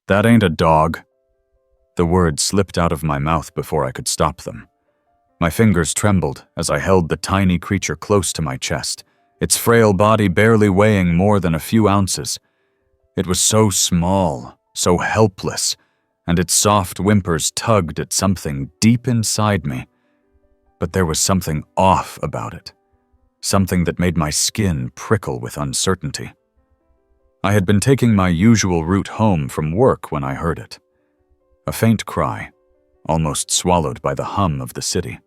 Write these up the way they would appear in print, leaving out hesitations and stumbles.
That ain't a dog." The words slipped out of my mouth before I could stop them. My fingers trembled as I held the tiny creature close to my chest, its frail body barely weighing more than a few ounces. It was so small, so helpless, and its soft whimpers tugged at something deep inside me. But there was something off about it, something that made my skin prickle with uncertainty. I had been taking my usual route home from work when I heard it. A faint cry, almost swallowed by the hum of the city.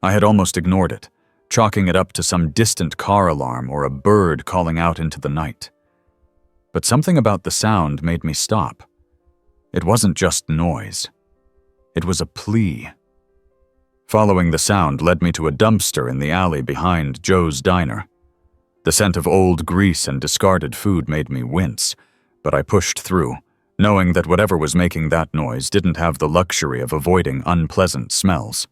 I had almost ignored it, chalking it up to some distant car alarm or a bird calling out into the night. But something about the sound made me stop. It wasn't just noise. It was a plea. Following the sound led me to a dumpster in the alley behind Joe's Diner. The scent of old grease and discarded food made me wince, but I pushed through, knowing that whatever was making that noise didn't have the luxury of avoiding unpleasant smells.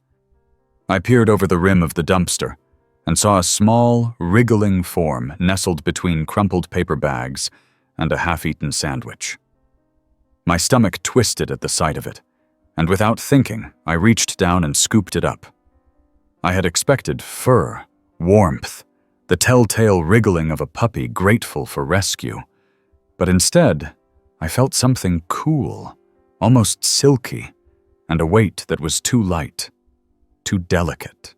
I peered over the rim of the dumpster and saw a small, wriggling form nestled between crumpled paper bags and a half-eaten sandwich. My stomach twisted at the sight of it, and without thinking, I reached down and scooped it up. I had expected fur, warmth, the telltale wriggling of a puppy grateful for rescue, but instead, I felt something cool, almost silky, and a weight that was too light, too delicate.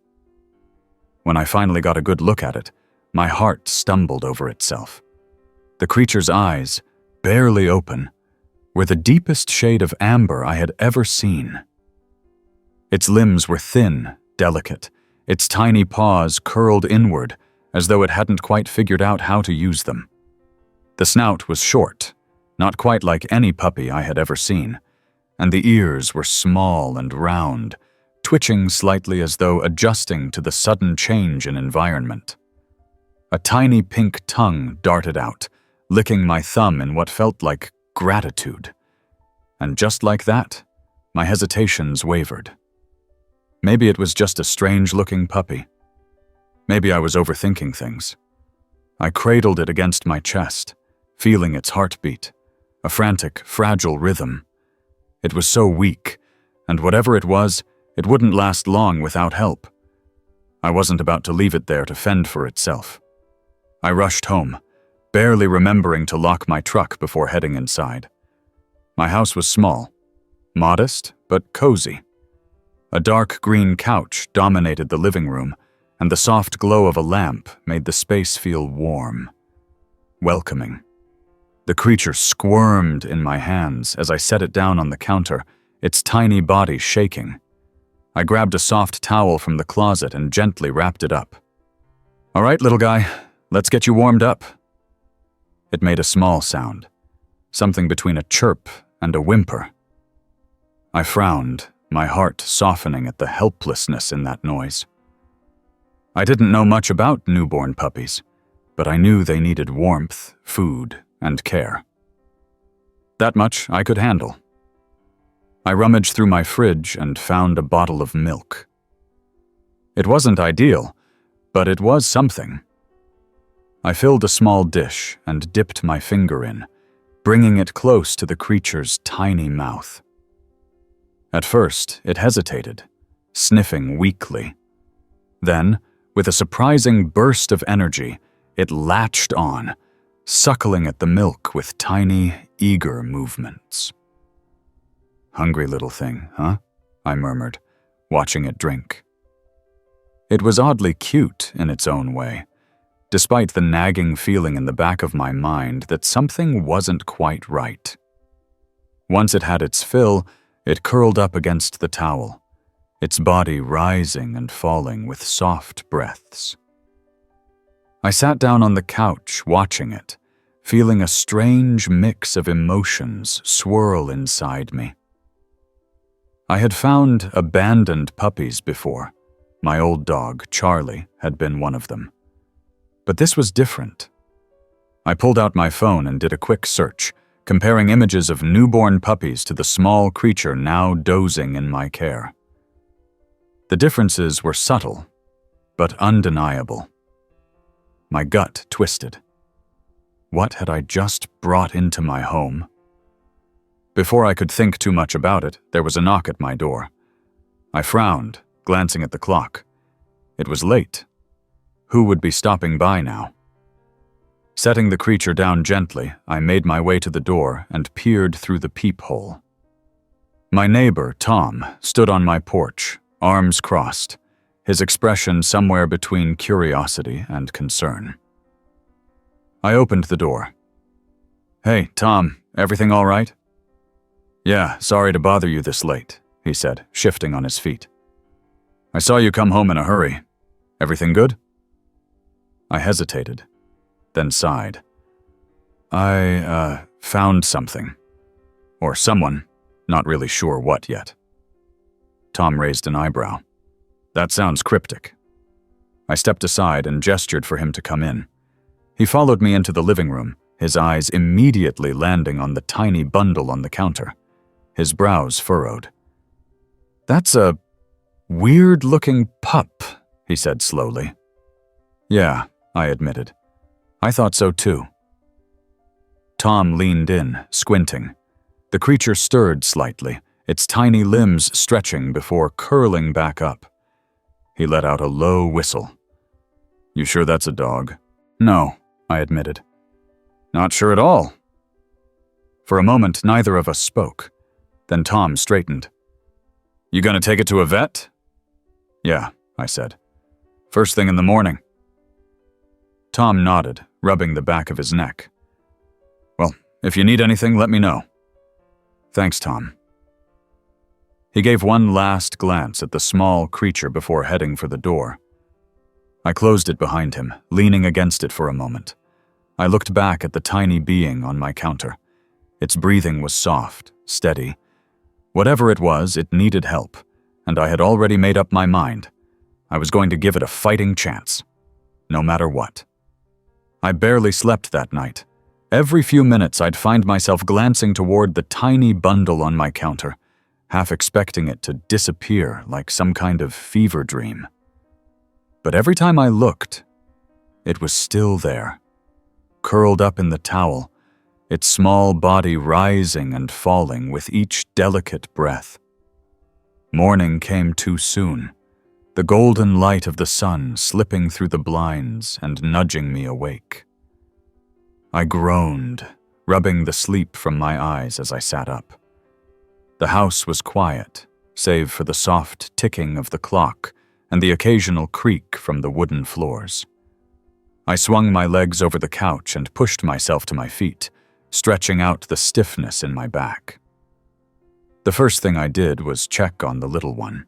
When I finally got a good look at it, my heart stumbled over itself. The creature's eyes, barely open, were the deepest shade of amber I had ever seen. Its limbs were thin, delicate, its tiny paws curled inward as though it hadn't quite figured out how to use them. The snout was short, not quite like any puppy I had ever seen, and the ears were small and round, twitching slightly as though adjusting to the sudden change in environment. A tiny pink tongue darted out, licking my thumb in what felt like gratitude. And just like that, my hesitations wavered. Maybe it was just a strange-looking puppy. Maybe I was overthinking things. I cradled it against my chest, feeling its heartbeat, a frantic, fragile rhythm. It was so weak, and whatever it was, it wouldn't last long without help. I wasn't about to leave it there to fend for itself. I rushed home, barely remembering to lock my truck before heading inside. My house was small, modest, but cozy. A dark green couch dominated the living room, and the soft glow of a lamp made the space feel warm, welcoming. The creature squirmed in my hands as I set it down on the counter, its tiny body shaking. I grabbed a soft towel from the closet and gently wrapped it up. "All right, little guy, let's get you warmed up." It made a small sound, something between a chirp and a whimper. I frowned, my heart softening at the helplessness in that noise. I didn't know much about newborn puppies, but I knew they needed warmth, food, and care. That much I could handle. I rummaged through my fridge and found a bottle of milk. It wasn't ideal, but it was something. I filled a small dish and dipped my finger in, bringing it close to the creature's tiny mouth. At first, it hesitated, sniffing weakly. Then, with a surprising burst of energy, it latched on, suckling at the milk with tiny, eager movements. "Hungry little thing, huh?" I murmured, watching it drink. It was oddly cute in its own way, despite the nagging feeling in the back of my mind that something wasn't quite right. Once it had its fill, it curled up against the towel, its body rising and falling with soft breaths. I sat down on the couch watching it, feeling a strange mix of emotions swirl inside me. I had found abandoned puppies before. My old dog, Charlie, had been one of them. But this was different. I pulled out my phone and did a quick search, comparing images of newborn puppies to the small creature now dozing in my care. The differences were subtle, but undeniable. My gut twisted. What had I just brought into my home? Before I could think too much about it, there was a knock at my door. I frowned, glancing at the clock. It was late. Who would be stopping by now? Setting the creature down gently, I made my way to the door and peered through the peephole. My neighbor, Tom, stood on my porch, arms crossed, his expression somewhere between curiosity and concern. I opened the door. "Hey, Tom, everything all right?" "Yeah, sorry to bother you this late," he said, shifting on his feet. "I saw you come home in a hurry. Everything good?" I hesitated, then sighed. I found something. Or someone, not really sure what yet." Tom raised an eyebrow. "That sounds cryptic." I stepped aside and gestured for him to come in. He followed me into the living room, his eyes immediately landing on the tiny bundle on the counter. His brows furrowed. "That's a weird-looking pup," he said slowly. "Yeah," I admitted. "I thought so too." Tom leaned in, squinting. The creature stirred slightly, its tiny limbs stretching before curling back up. He let out a low whistle. "You sure that's a dog?" "No," I admitted. "Not sure at all." For a moment, neither of us spoke. Then Tom straightened. "You gonna take it to a vet?" "Yeah," I said. "First thing in the morning." Tom nodded, rubbing the back of his neck. "Well, if you need anything, let me know." "Thanks, Tom." He gave one last glance at the small creature before heading for the door. I closed it behind him, leaning against it for a moment. I looked back at the tiny being on my counter. Its breathing was soft, steady. Whatever it was, it needed help, and I had already made up my mind. I was going to give it a fighting chance, no matter what. I barely slept that night. Every few minutes I'd find myself glancing toward the tiny bundle on my counter, half expecting it to disappear like some kind of fever dream. But every time I looked, it was still there, curled up in the towel, its small body rising and falling with each delicate breath. Morning came too soon, the golden light of the sun slipping through the blinds and nudging me awake. I groaned, rubbing the sleep from my eyes as I sat up. The house was quiet, save for the soft ticking of the clock and the occasional creak from the wooden floors. I swung my legs over the couch and pushed myself to my feet, stretching out the stiffness in my back. The first thing I did was check on the little one.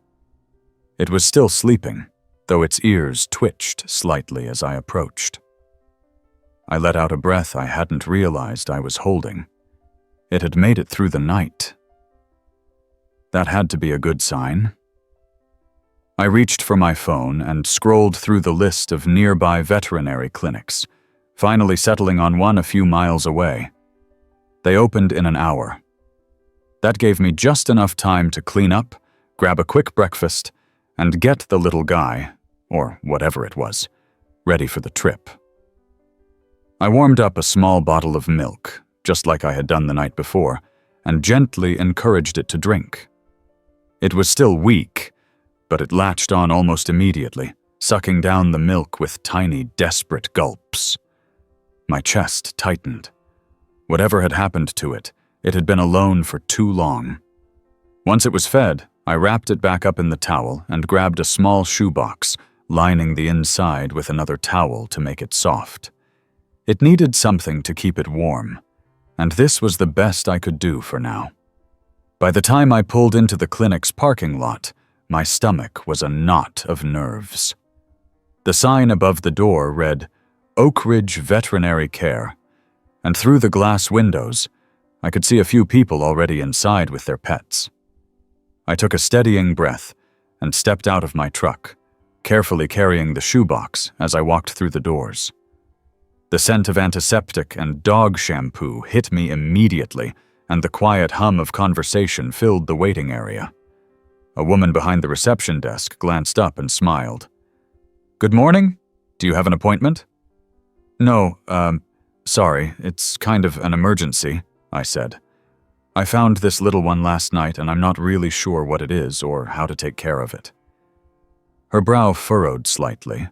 It was still sleeping, though its ears twitched slightly as I approached. I let out a breath I hadn't realized I was holding. It had made it through the night. That had to be a good sign. I reached for my phone and scrolled through the list of nearby veterinary clinics, finally settling on one a few miles away. They opened in an hour. That gave me just enough time to clean up, grab a quick breakfast, and get the little guy, or whatever it was, ready for the trip. I warmed up a small bottle of milk, just like I had done the night before, and gently encouraged it to drink. It was still weak, but it latched on almost immediately, sucking down the milk with tiny, desperate gulps. My chest tightened. Whatever had happened to it, it had been alone for too long. Once it was fed, I wrapped it back up in the towel and grabbed a small shoebox, lining the inside with another towel to make it soft. It needed something to keep it warm, and this was the best I could do for now. By the time I pulled into the clinic's parking lot, my stomach was a knot of nerves. The sign above the door read, "Oak Ridge Veterinary Care," and through the glass windows, I could see a few people already inside with their pets. I took a steadying breath and stepped out of my truck, carefully carrying the shoebox as I walked through the doors. The scent of antiseptic and dog shampoo hit me immediately, and the quiet hum of conversation filled the waiting area. A woman behind the reception desk glanced up and smiled. "Good morning. Do you have an appointment?" "No, sorry, it's kind of an emergency," I said. I found this little one last night and I'm not really sure what it is or how to take care of it. Her brow furrowed slightly,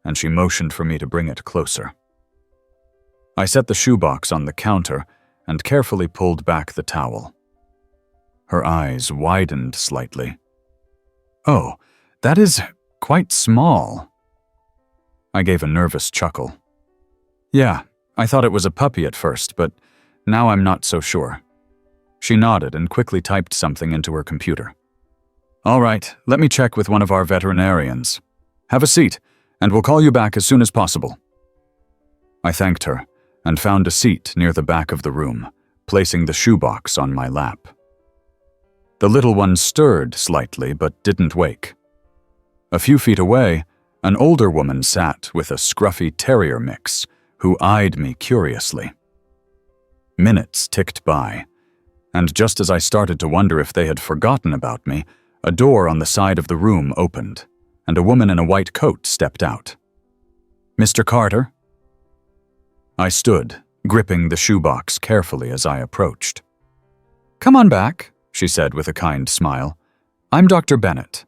and she motioned for me to bring it closer. I set the shoebox on the counter and carefully pulled back the towel. Her eyes widened slightly. "Oh, that is quite small." I gave a nervous chuckle. "Yeah, I thought it was a puppy at first, but now I'm not so sure." She nodded and quickly typed something into her computer. "All right, let me check with one of our veterinarians. Have a seat, and we'll call you back as soon as possible." I thanked her and found a seat near the back of the room, placing the shoebox on my lap. The little one stirred slightly but didn't wake. A few feet away, an older woman sat with a scruffy terrier mix who eyed me curiously. Minutes ticked by, and just as I started to wonder if they had forgotten about me, a door on the side of the room opened, and a woman in a white coat stepped out. "Mr. Carter?" I stood, gripping the shoebox carefully as I approached. "Come on back," she said with a kind smile. "I'm Dr. Bennett.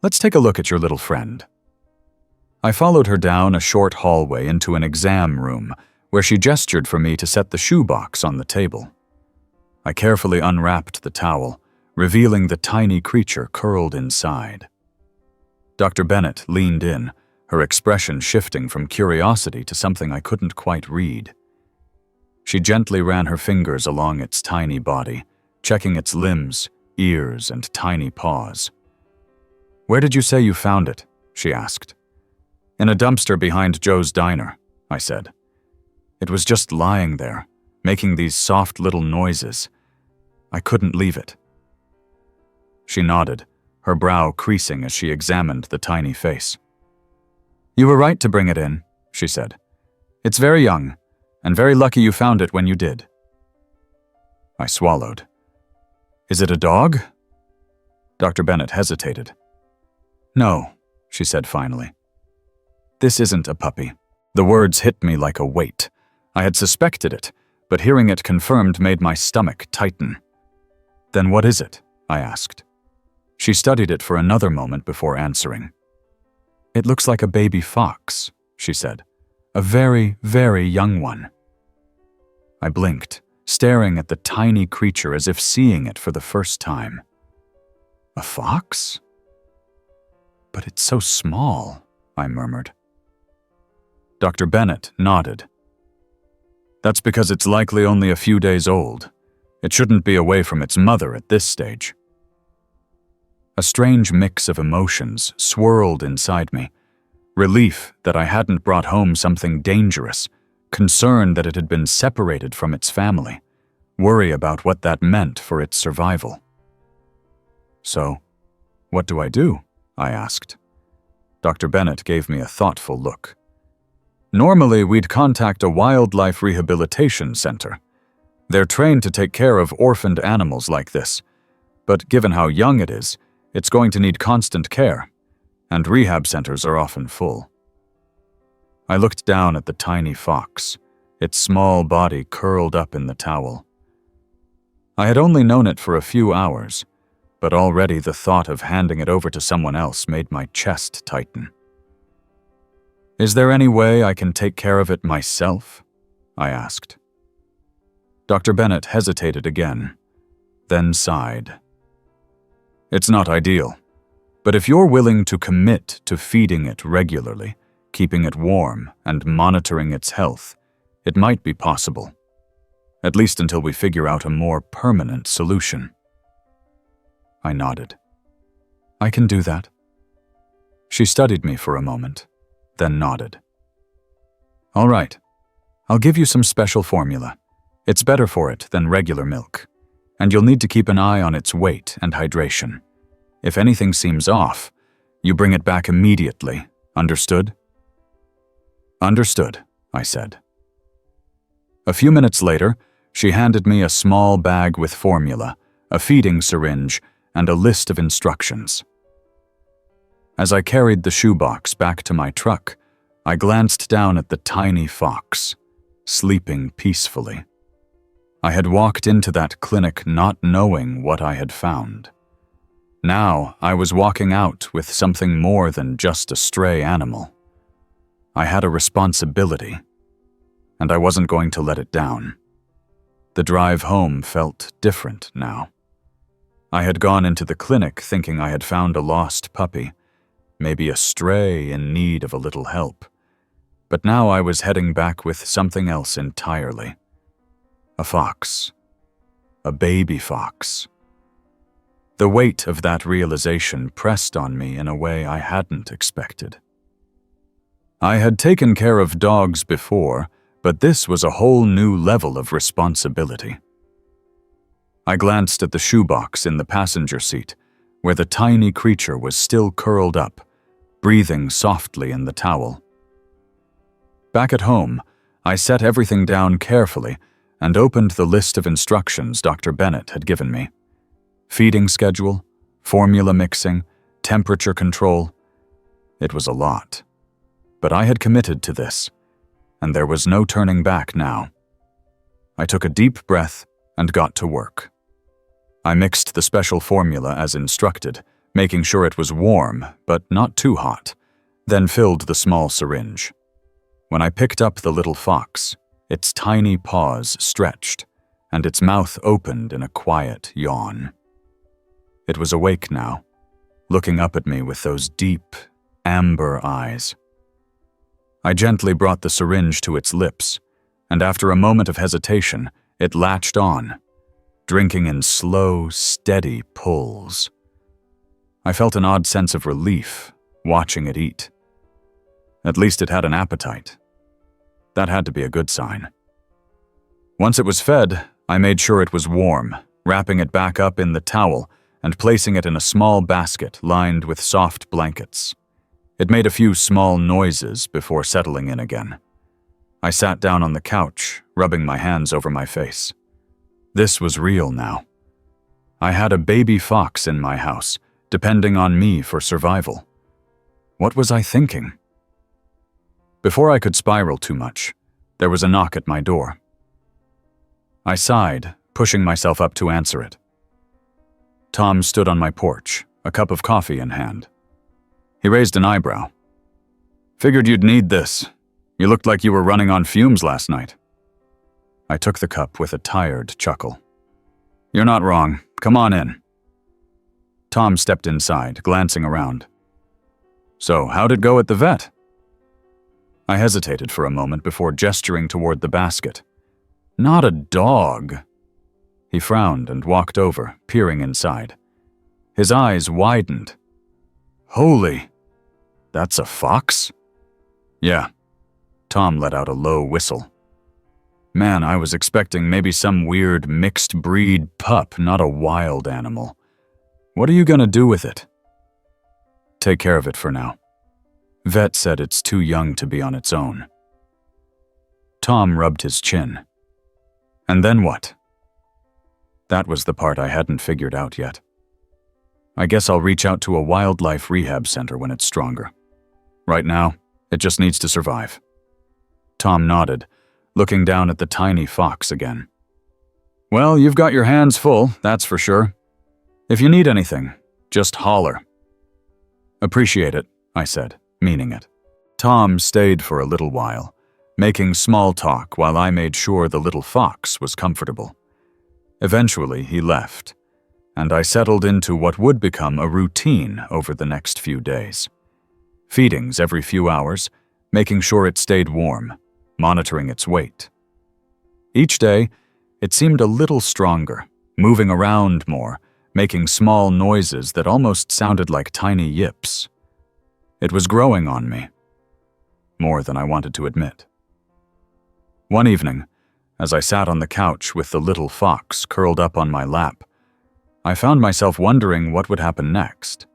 Let's take a look at your little friend." I followed her down a short hallway into an exam room, where she gestured for me to set the shoebox on the table. I carefully unwrapped the towel, revealing the tiny creature curled inside. Dr. Bennett leaned in, her expression shifting from curiosity to something I couldn't quite read. She gently ran her fingers along its tiny body, checking its limbs, ears, and tiny paws. "Where did you say you found it?" she asked. "In a dumpster behind Joe's diner," I said. "It was just lying there, making these soft little noises. I couldn't leave it." She nodded, her brow creasing as she examined the tiny face. "You were right to bring it in," she said. "It's very young, and very lucky you found it when you did." I swallowed. "Is it a dog?" Dr. Bennett hesitated. "No," she said finally. "This isn't a puppy." The words hit me like a weight. I had suspected it, but hearing it confirmed made my stomach tighten. "Then what is it?" I asked. She studied it for another moment before answering. "It looks like a baby fox," she said. "A very, very young one." I blinked, staring at the tiny creature as if seeing it for the first time. "A fox? But it's so small," I murmured. Dr. Bennett nodded. "That's because it's likely only a few days old. It shouldn't be away from its mother at this stage." A strange mix of emotions swirled inside me. Relief that I hadn't brought home something dangerous, concern that it had been separated from its family, worry about what that meant for its survival. "So, what do I do?" I asked. Dr. Bennett gave me a thoughtful look. "Normally, we'd contact a wildlife rehabilitation center. They're trained to take care of orphaned animals like this, but given how young it is, it's going to need constant care, and rehab centers are often full." I looked down at the tiny fox, its small body curled up in the towel. I had only known it for a few hours, but already the thought of handing it over to someone else made my chest tighten. "Is there any way I can take care of it myself?" I asked. Dr. Bennett hesitated again, then sighed. "It's not ideal, but if you're willing to commit to feeding it regularly, keeping it warm, and monitoring its health, it might be possible. At least until we figure out a more permanent solution." I nodded. "I can do that." She studied me for a moment, then nodded. "All right. I'll give you some special formula. It's better for it than regular milk, and you'll need to keep an eye on its weight and hydration. If anything seems off, you bring it back immediately. Understood?" "Understood," I said. A few minutes later, she handed me a small bag with formula, a feeding syringe, and a list of instructions. As I carried the shoebox back to my truck, I glanced down at the tiny fox, sleeping peacefully. I had walked into that clinic not knowing what I had found. Now I was walking out with something more than just a stray animal. I had a responsibility, and I wasn't going to let it down. The drive home felt different now. I had gone into the clinic thinking I had found a lost puppy, maybe a stray in need of a little help. But now I was heading back with something else entirely. A fox. A baby fox. The weight of that realization pressed on me in a way I hadn't expected. I had taken care of dogs before, but this was a whole new level of responsibility. I glanced at the shoebox in the passenger seat, where the tiny creature was still curled up, breathing softly in the towel. Back at home, I set everything down carefully and opened the list of instructions Dr. Bennett had given me. Feeding schedule, formula mixing, temperature control. It was a lot. But I had committed to this, and there was no turning back now. I took a deep breath and got to work. I mixed the special formula as instructed, making sure it was warm, but not too hot, then filled the small syringe. When I picked up the little fox, its tiny paws stretched, and its mouth opened in a quiet yawn. It was awake now, looking up at me with those deep, amber eyes. I gently brought the syringe to its lips, and after a moment of hesitation, it latched on, drinking in slow, steady pulls. I felt an odd sense of relief watching it eat. At least it had an appetite. That had to be a good sign. Once it was fed, I made sure it was warm, wrapping it back up in the towel and placing it in a small basket lined with soft blankets. It made a few small noises before settling in again. I sat down on the couch, rubbing my hands over my face. This was real now. I had a baby fox in my house, depending on me for survival. What was I thinking? Before I could spiral too much, there was a knock at my door. I sighed, pushing myself up to answer it. Tom stood on my porch, a cup of coffee in hand. He raised an eyebrow. Figured you'd need this. You looked like you were running on fumes last night. I took the cup with a tired chuckle. You're not wrong. Come on in. Tom stepped inside, glancing around. So, how'd it go at the vet? I hesitated for a moment before gesturing toward the basket. Not a dog. He frowned and walked over, peering inside. His eyes widened. Holy, that's a fox? Yeah. Tom let out a low whistle. Man, I was expecting maybe some weird mixed breed pup, not a wild animal. What are you gonna do with it? Take care of it for now. Vet said it's too young to be on its own. Tom rubbed his chin. And then what? That was the part I hadn't figured out yet. I guess I'll reach out to a wildlife rehab center when it's stronger. Right now, it just needs to survive. Tom nodded, looking down at the tiny fox again. Well, you've got your hands full, that's for sure. If you need anything, just holler. Appreciate it, I said, meaning it. Tom stayed for a little while, making small talk while I made sure the little fox was comfortable. Eventually, he left, and I settled into what would become a routine over the next few days. Feedings every few hours, making sure it stayed warm, monitoring its weight. Each day, it seemed a little stronger, moving around more, making small noises that almost sounded like tiny yips. It was growing on me, more than I wanted to admit. One evening, as I sat on the couch with the little fox curled up on my lap, I found myself wondering what would happen next.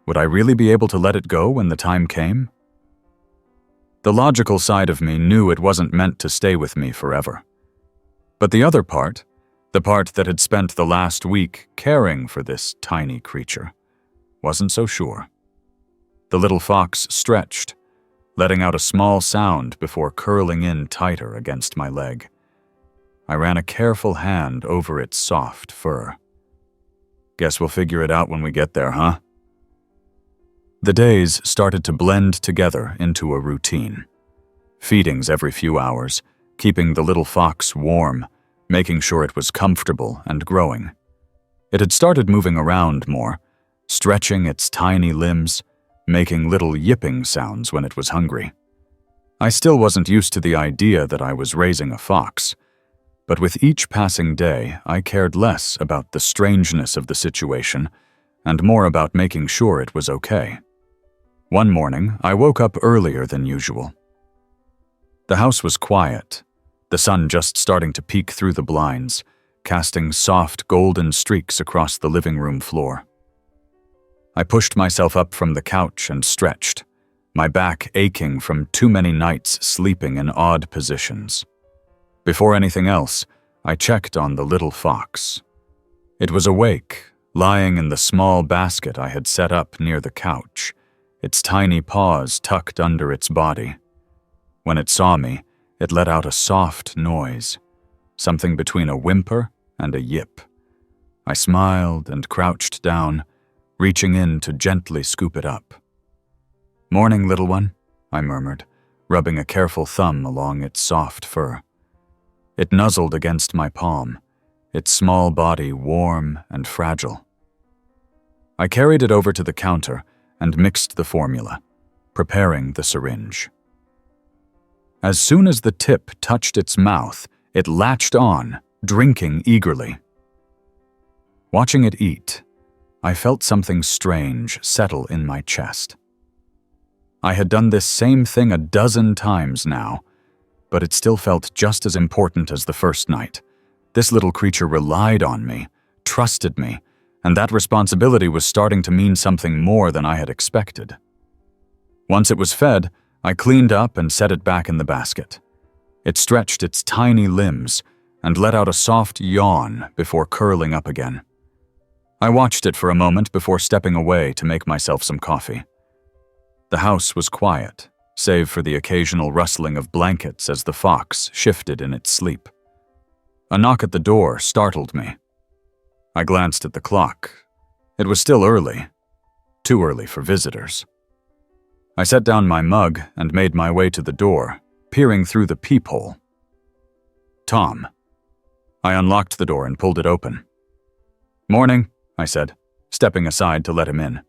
Would I really be able to let it go when the time came? The logical side of me knew it wasn't meant to stay with me forever. But the other part, the part that had spent the last week caring for this tiny creature, wasn't so sure. The little fox stretched, letting out a small sound before curling in tighter against my leg. I ran a careful hand over its soft fur. Guess we'll figure it out when we get there, huh? The days started to blend together into a routine. Feedings every few hours, keeping the little fox warm, making sure it was comfortable and growing. It had started moving around more, stretching its tiny limbs, making little yipping sounds when it was hungry. I still wasn't used to the idea that I was raising a fox, but with each passing day, I cared less about the strangeness of the situation and more about making sure it was okay. One morning, I woke up earlier than usual. The house was quiet, the sun just starting to peek through the blinds, casting soft golden streaks across the living room floor. I pushed myself up from the couch and stretched, my back aching from too many nights sleeping in odd positions. Before anything else, I checked on the little fox. It was awake, lying in the small basket I had set up near the couch, its tiny paws tucked under its body. When it saw me, it let out a soft noise, something between a whimper and a yip. I smiled and crouched down, reaching in to gently scoop it up. "Morning, little one," I murmured, rubbing a careful thumb along its soft fur. It nuzzled against my palm, its small body warm and fragile. I carried it over to the counter and mixed the formula, preparing the syringe. As soon as the tip touched its mouth, it latched on, drinking eagerly. Watching it eat, I felt something strange settle in my chest. I had done this same thing a dozen times now, but it still felt just as important as the first night. This little creature relied on me, trusted me, and that responsibility was starting to mean something more than I had expected. Once it was fed, I cleaned up and set it back in the basket. It stretched its tiny limbs and let out a soft yawn before curling up again. I watched it for a moment before stepping away to make myself some coffee. The house was quiet, save for the occasional rustling of blankets as the fox shifted in its sleep. A knock at the door startled me. I glanced at the clock. It was still early, too early for visitors. I set down my mug and made my way to the door, peering through the peephole. Tom. I unlocked the door and pulled it open. "Morning," I said, stepping aside to let him in.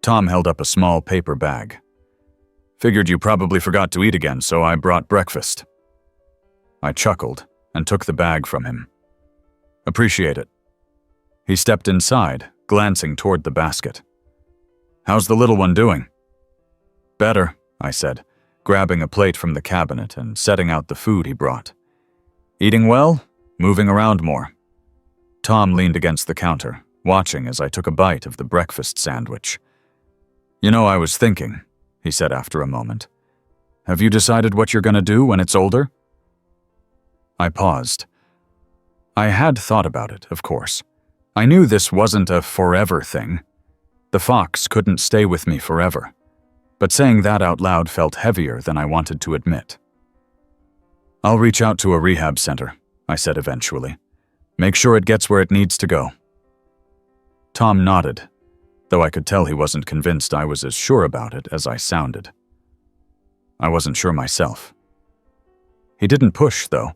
Tom held up a small paper bag. "Figured you probably forgot to eat again, so I brought breakfast." I chuckled and took the bag from him. "Appreciate it." He stepped inside, glancing toward the basket. "How's the little one doing?" "Better," I said, grabbing a plate from the cabinet and setting out the food he brought. "Eating well? Moving around more?" Tom leaned against the counter, watching as I took a bite of the breakfast sandwich. "You know, I was thinking," he said after a moment. "Have you decided what you're going to do when it's older?" I paused. I had thought about it, of course. I knew this wasn't a forever thing. The fox couldn't stay with me forever. But saying that out loud felt heavier than I wanted to admit. "I'll reach out to a rehab center," I said eventually. "Make sure it gets where it needs to go." Tom nodded, though I could tell he wasn't convinced I was as sure about it as I sounded. I wasn't sure myself. He didn't push, though,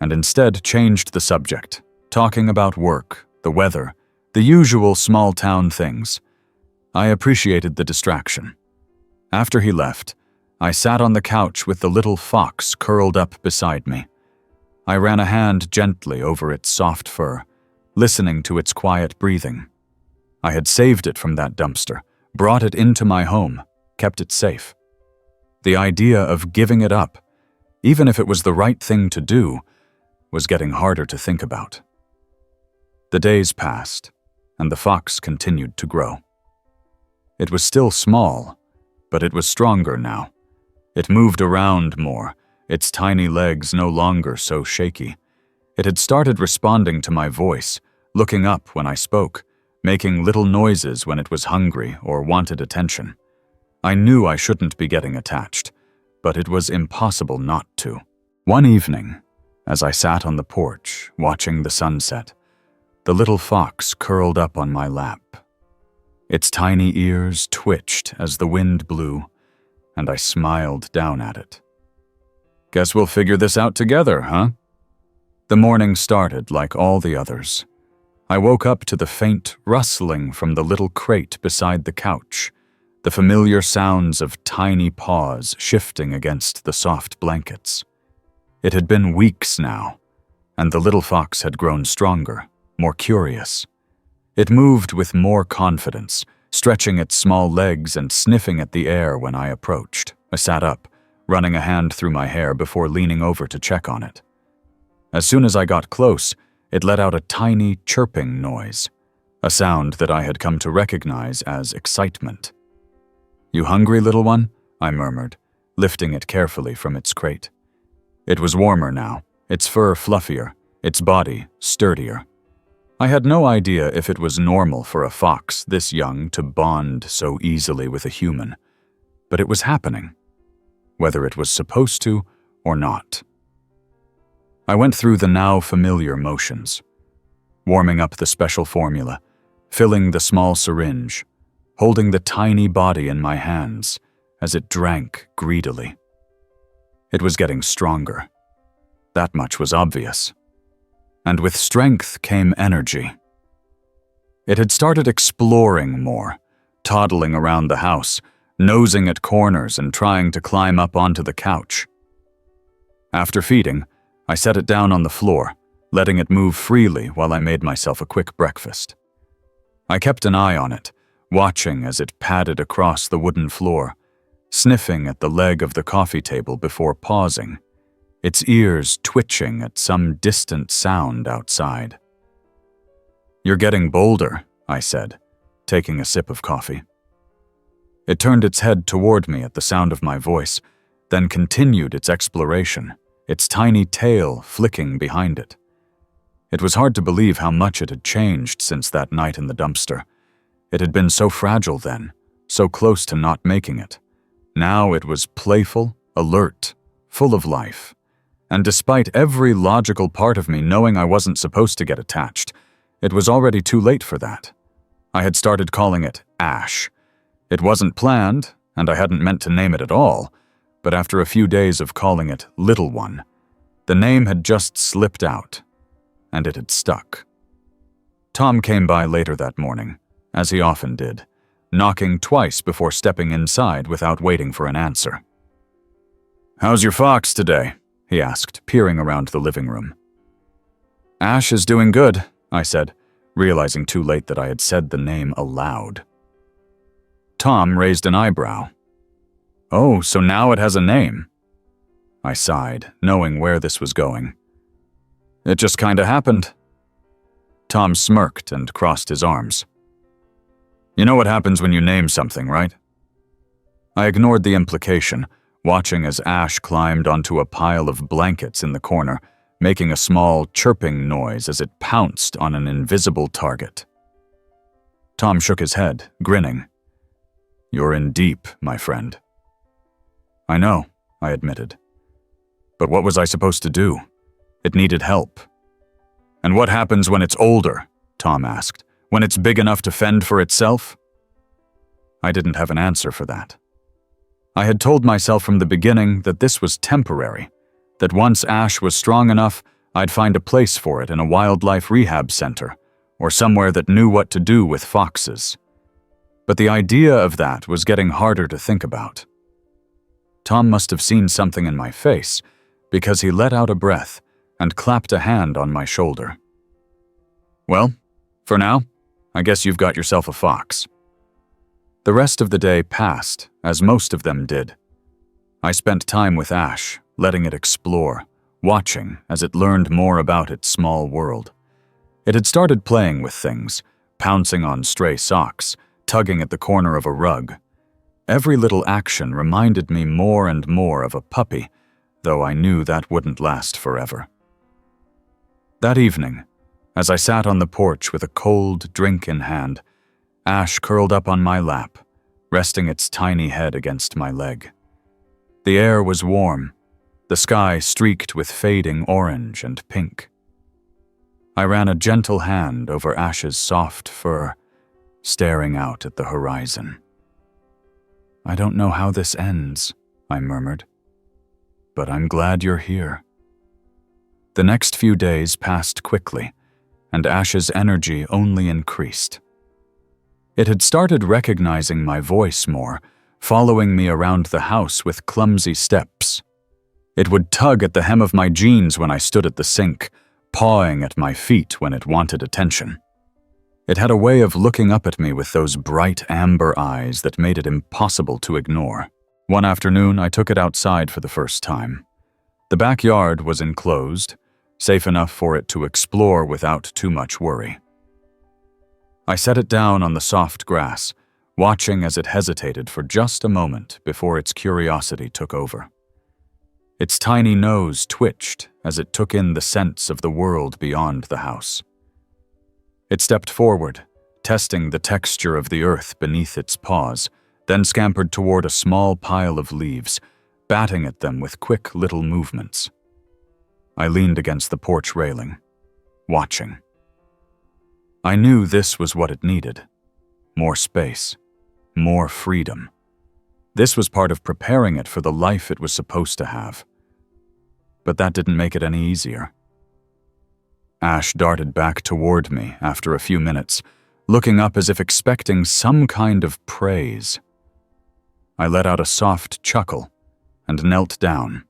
and instead changed the subject, talking about work, the weather, the usual small-town things. I appreciated the distraction. After he left, I sat on the couch with the little fox curled up beside me. I ran a hand gently over its soft fur, listening to its quiet breathing. I had saved it from that dumpster, brought it into my home, kept it safe. The idea of giving it up, even if it was the right thing to do, was getting harder to think about. The days passed, and the fox continued to grow. It was still small, but it was stronger now. It moved around more, its tiny legs no longer so shaky. It had started responding to my voice, looking up when I spoke, making little noises when it was hungry or wanted attention. I knew I shouldn't be getting attached, but it was impossible not to. One evening, As I sat on the porch, watching the sunset, the little fox curled up on my lap. Its tiny ears twitched as the wind blew, and I smiled down at it. "Guess we'll figure this out together, huh?" The morning started like all the others. I woke up to the faint rustling from the little crate beside the couch, the familiar sounds of tiny paws shifting against the soft blankets. It had been weeks now, and the little fox had grown stronger, more curious. It moved with more confidence, stretching its small legs and sniffing at the air when I approached. I sat up, running a hand through my hair before leaning over to check on it. As soon as I got close, it let out a tiny chirping noise, a sound that I had come to recognize as excitement. "You hungry, little one?" I murmured, lifting it carefully from its crate. It was warmer now, its fur fluffier, its body sturdier. I had no idea if it was normal for a fox this young to bond so easily with a human, but it was happening, whether it was supposed to or not. I went through the now familiar motions, warming up the special formula, filling the small syringe, holding the tiny body in my hands as it drank greedily. It was getting stronger. That much was obvious. And with strength came energy. It had started exploring more, toddling around the house, nosing at corners and trying to climb up onto the couch. After feeding, I set it down on the floor, letting it move freely while I made myself a quick breakfast. I kept an eye on it, watching as it padded across the wooden floor, sniffing at the leg of the coffee table before pausing, its ears twitching at some distant sound outside. "You're getting bolder," I said, taking a sip of coffee. It turned its head toward me at the sound of my voice, then continued its exploration, its tiny tail flicking behind it. It was hard to believe how much it had changed since that night in the dumpster. It had been so fragile then, so close to not making it. Now it was playful, alert, full of life. And despite every logical part of me knowing I wasn't supposed to get attached, it was already too late for that. I had started calling it Ash. It wasn't planned, and I hadn't meant to name it at all, but after a few days of calling it Little One, the name had just slipped out, and it had stuck. Tom came by later that morning, as he often did, knocking twice before stepping inside without waiting for an answer. "How's your fox today?" he asked, peering around the living room. "Ash is doing good," I said, realizing too late that I had said the name aloud. Tom raised an eyebrow. "Oh, so now it has a name." I sighed, knowing where this was going. "It just kinda happened." Tom smirked and crossed his arms. "You know what happens when you name something, right?" I ignored the implication, watching as Ash climbed onto a pile of blankets in the corner, making a small chirping noise as it pounced on an invisible target. Tom shook his head, grinning. "You're in deep, my friend." "I know," I admitted. "But what was I supposed to do? It needed help." "And what happens when it's older?" Tom asked. "When it's big enough to fend for itself?" I didn't have an answer for that. I had told myself from the beginning that this was temporary, that once Ash was strong enough, I'd find a place for it in a wildlife rehab center, or somewhere that knew what to do with foxes. But the idea of that was getting harder to think about. Tom must have seen something in my face, because he let out a breath and clapped a hand on my shoulder. "Well, for now, I guess you've got yourself a fox." The rest of the day passed, as most of them did. I spent time with Ash, letting it explore, watching as it learned more about its small world. It had started playing with things, pouncing on stray socks, tugging at the corner of a rug. Every little action reminded me more and more of a puppy, though I knew that wouldn't last forever. That evening, as I sat on the porch with a cold drink in hand, Ash curled up on my lap, resting its tiny head against my leg. The air was warm, the sky streaked with fading orange and pink. I ran a gentle hand over Ash's soft fur, staring out at the horizon. "I don't know how this ends," I murmured, "but I'm glad you're here." The next few days passed quickly, and Ash's energy only increased. It had started recognizing my voice more, following me around the house with clumsy steps. It would tug at the hem of my jeans when I stood at the sink, pawing at my feet when it wanted attention. It had a way of looking up at me with those bright amber eyes that made it impossible to ignore. One afternoon, I took it outside for the first time. The backyard was enclosed, safe enough for it to explore without too much worry. I set it down on the soft grass, watching as it hesitated for just a moment before its curiosity took over. Its tiny nose twitched as it took in the scents of the world beyond the house. It stepped forward, testing the texture of the earth beneath its paws, then scampered toward a small pile of leaves, batting at them with quick little movements. I leaned against the porch railing, watching. I knew this was what it needed. More space, more freedom. This was part of preparing it for the life it was supposed to have. But that didn't make it any easier. Ash darted back toward me after a few minutes, looking up as if expecting some kind of praise. I let out a soft chuckle and knelt down,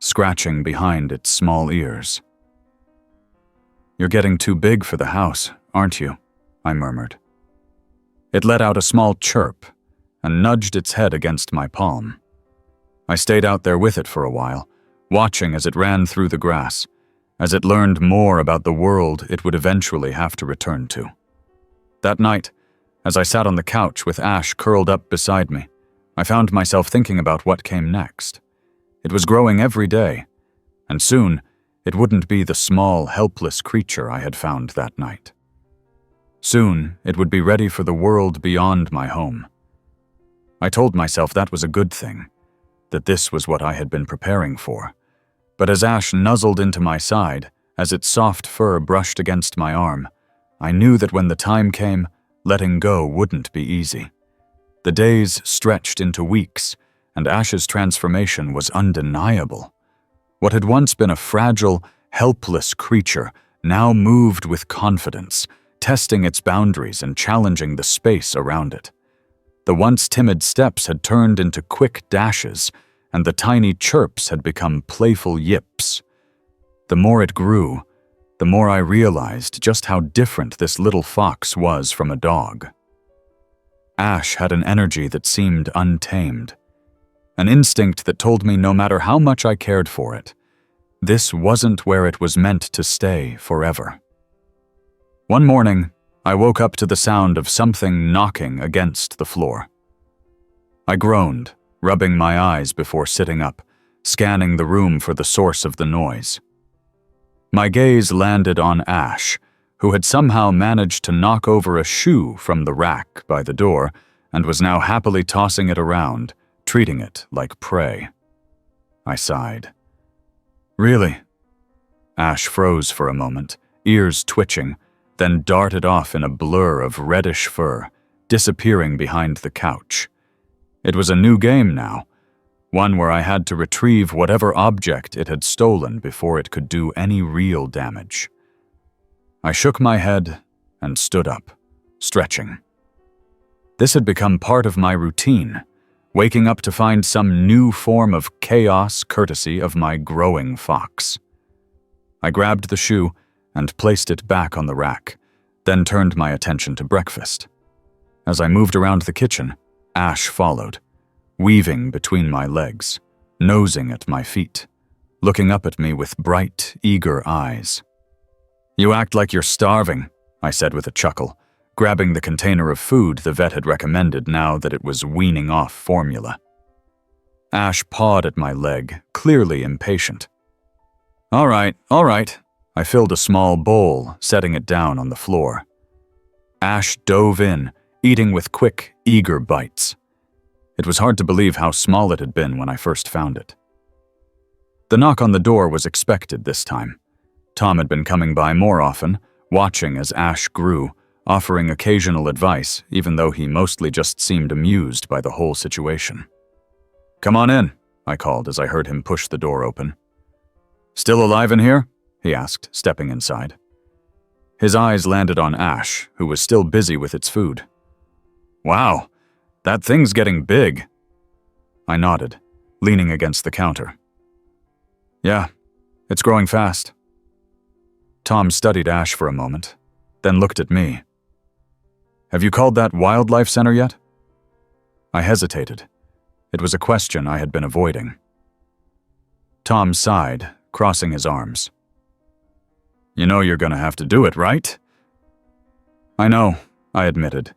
scratching behind its small ears. "You're getting too big for the house, aren't you?" I murmured. It let out a small chirp and nudged its head against my palm. I stayed out there with it for a while, watching as it ran through the grass, as it learned more about the world it would eventually have to return to. That night, as I sat on the couch with Ash curled up beside me, I found myself thinking about what came next. It was growing every day, and soon it wouldn't be the small, helpless creature I had found that night. Soon it would be ready for the world beyond my home. I told myself that was a good thing, that this was what I had been preparing for. But as Ash nuzzled into my side, as its soft fur brushed against my arm, I knew that when the time came, letting go wouldn't be easy. The days stretched into weeks, and Ash's transformation was undeniable. What had once been a fragile, helpless creature now moved with confidence, testing its boundaries and challenging the space around it. The once timid steps had turned into quick dashes, and the tiny chirps had become playful yips. The more it grew, the more I realized just how different this little fox was from a dog. Ash had an energy that seemed untamed, an instinct that told me no matter how much I cared for it, this wasn't where it was meant to stay forever. One morning, I woke up to the sound of something knocking against the floor. I groaned, rubbing my eyes before sitting up, scanning the room for the source of the noise. My gaze landed on Ash, who had somehow managed to knock over a shoe from the rack by the door and was now happily tossing it around, treating it like prey. I sighed. "Really?" Ash froze for a moment, ears twitching, then darted off in a blur of reddish fur, disappearing behind the couch. It was a new game now, one where I had to retrieve whatever object it had stolen before it could do any real damage. I shook my head and stood up, stretching. This had become part of my routine, waking up to find some new form of chaos courtesy of my growing fox. I grabbed the shoe and placed it back on the rack, then turned my attention to breakfast. As I moved around the kitchen, Ash followed, weaving between my legs, nosing at my feet, looking up at me with bright, eager eyes. "You act like you're starving," I said with a chuckle, grabbing the container of food the vet had recommended now that it was weaning off formula. Ash pawed at my leg, clearly impatient. All right. I filled a small bowl, setting it down on the floor. Ash dove in, eating with quick, eager bites. It was hard to believe how small it had been when I first found it. The knock on the door was expected this time. Tom had been coming by more often, watching as Ash grew, offering occasional advice, even though he mostly just seemed amused by the whole situation. "Come on in," I called as I heard him push the door open. "Still alive in here?" he asked, stepping inside. His eyes landed on Ash, who was still busy with its food. "Wow, that thing's getting big." I nodded, leaning against the counter. "Yeah, it's growing fast." Tom studied Ash for a moment, then looked at me. "Have you called that wildlife center yet?" I hesitated. It was a question I had been avoiding. Tom sighed, crossing his arms. "You know you're gonna have to do it, right?" "I know," I admitted.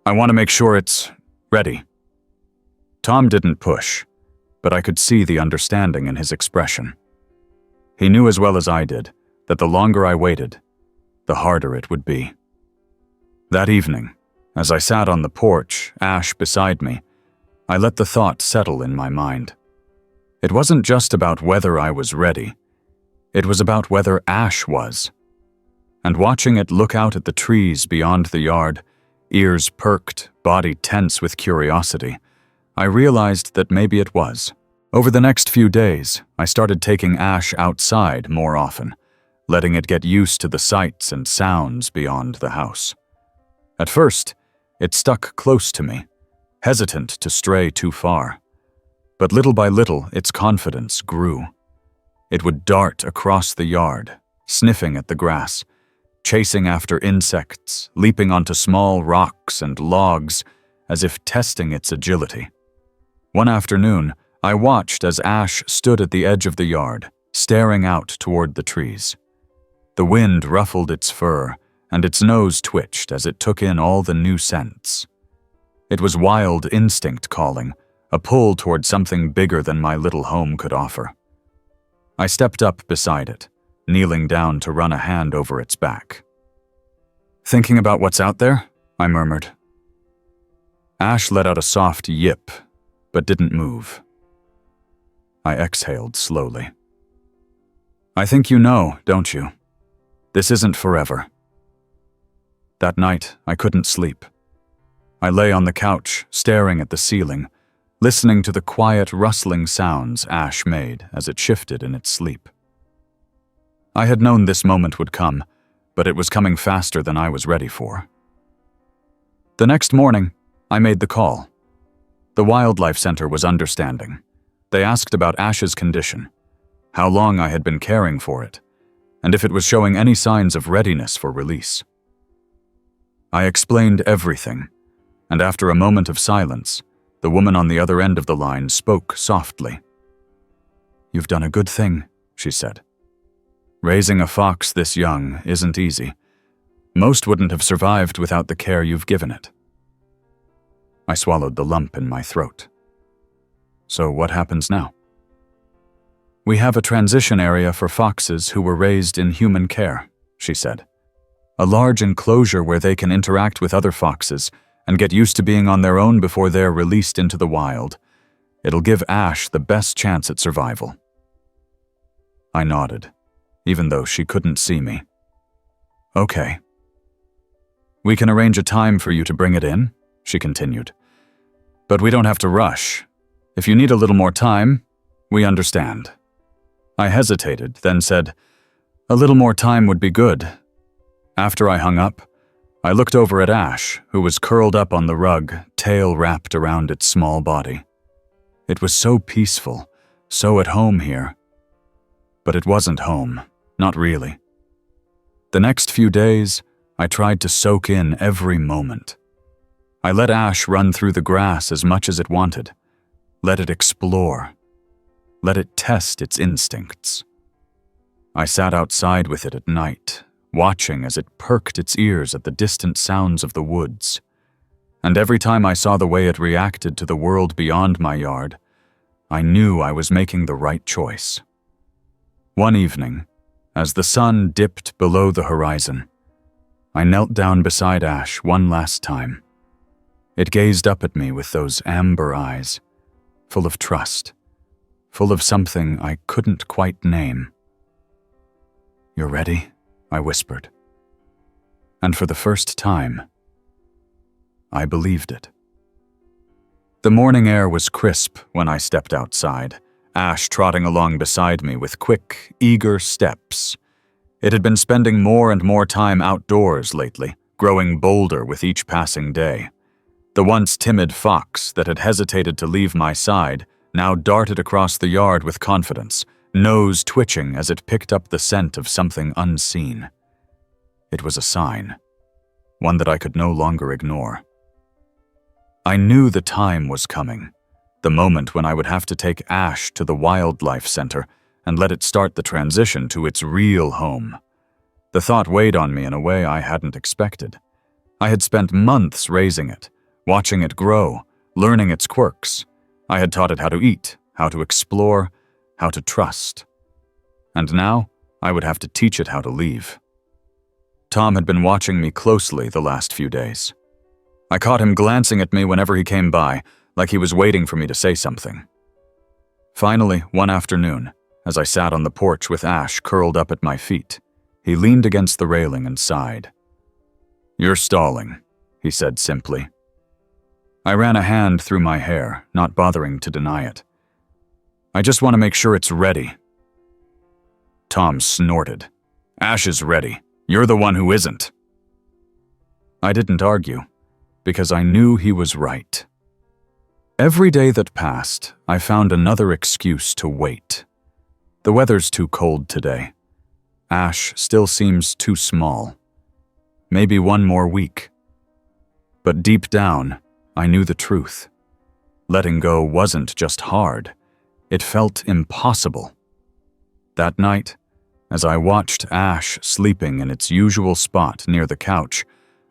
I want to make sure it's ready." Tom didn't push, but I could see the understanding in his expression. He knew as well as I did that the longer I waited, the harder it would be. That evening, as I sat on the porch, Ash beside me, I let the thought settle in my mind. It wasn't just about whether I was ready. It was about whether Ash was. And watching it look out at the trees beyond the yard, ears perked, body tense with curiosity, I realized that maybe it was. Over the next few days, I started taking Ash outside more often, letting it get used to the sights and sounds beyond the house. At first, it stuck close to me, hesitant to stray too far. But little by little, its confidence grew. It would dart across the yard, sniffing at the grass, chasing after insects, leaping onto small rocks and logs, as if testing its agility. One afternoon, I watched as Ash stood at the edge of the yard, staring out toward the trees. The wind ruffled its fur, and its nose twitched as it took in all the new scents. It was wild instinct calling, a pull toward something bigger than my little home could offer. I stepped up beside it, kneeling down to run a hand over its back. "Thinking about what's out there?" I murmured. Ash let out a soft yip, but didn't move. I exhaled slowly. "I think you know, don't you? This isn't forever." That night, I couldn't sleep. I lay on the couch, staring at the ceiling, listening to the quiet rustling sounds Ash made as it shifted in its sleep. I had known this moment would come, but it was coming faster than I was ready for. The next morning, I made the call. The wildlife center was understanding. They asked about Ash's condition, how long I had been caring for it, and if it was showing any signs of readiness for release. I explained everything, and after a moment of silence, the woman on the other end of the line spoke softly. "You've done a good thing," she said. "Raising a fox this young isn't easy. Most wouldn't have survived without the care you've given it." I swallowed the lump in my throat. "So what happens now?" "We have a transition area for foxes who were raised in human care," she said. "A large enclosure where they can interact with other foxes and get used to being on their own before they're released into the wild. It'll give Ash the best chance at survival." I nodded, even though she couldn't see me. "Okay. We can arrange a time for you to bring it in," she continued. "But we don't have to rush. If you need a little more time, we understand." I hesitated, then said, "A little more time would be good." After I hung up, I looked over at Ash, who was curled up on the rug, tail wrapped around its small body. It was so peaceful, so at home here. But it wasn't home, not really. The next few days, I tried to soak in every moment. I let Ash run through the grass as much as it wanted. Let it explore. Let it test its instincts. I sat outside with it at night, watching as it perked its ears at the distant sounds of the woods. And every time I saw the way it reacted to the world beyond my yard, I knew I was making the right choice. One evening, as the sun dipped below the horizon, I knelt down beside Ash one last time. It gazed up at me with those amber eyes, full of trust, full of something I couldn't quite name. "You're ready?" I whispered. And for the first time, I believed it. The morning air was crisp when I stepped outside, Ash trotting along beside me with quick, eager steps. It had been spending more and more time outdoors lately, growing bolder with each passing day. The once timid fox that had hesitated to leave my side now darted across the yard with confidence, nose twitching as it picked up the scent of something unseen. It was a sign, one that I could no longer ignore. I knew the time was coming, the moment when I would have to take Ash to the wildlife center and let it start the transition to its real home. The thought weighed on me in a way I hadn't expected. I had spent months raising it, watching it grow, learning its quirks. I had taught it how to eat, how to explore, how to trust. And now, I would have to teach it how to leave. Tom had been watching me closely the last few days. I caught him glancing at me whenever he came by, like he was waiting for me to say something. Finally, one afternoon, as I sat on the porch with Ash curled up at my feet, he leaned against the railing and sighed. "You're stalling," he said simply. I ran a hand through my hair, not bothering to deny it. "I just want to make sure it's ready." Tom snorted. "Ash is ready. You're the one who isn't." I didn't argue, because I knew he was right. Every day that passed, I found another excuse to wait. The weather's too cold today. Ash still seems too small. Maybe one more week. But deep down, I knew the truth. Letting go wasn't just hard. It felt impossible. That night, as I watched Ash sleeping in its usual spot near the couch,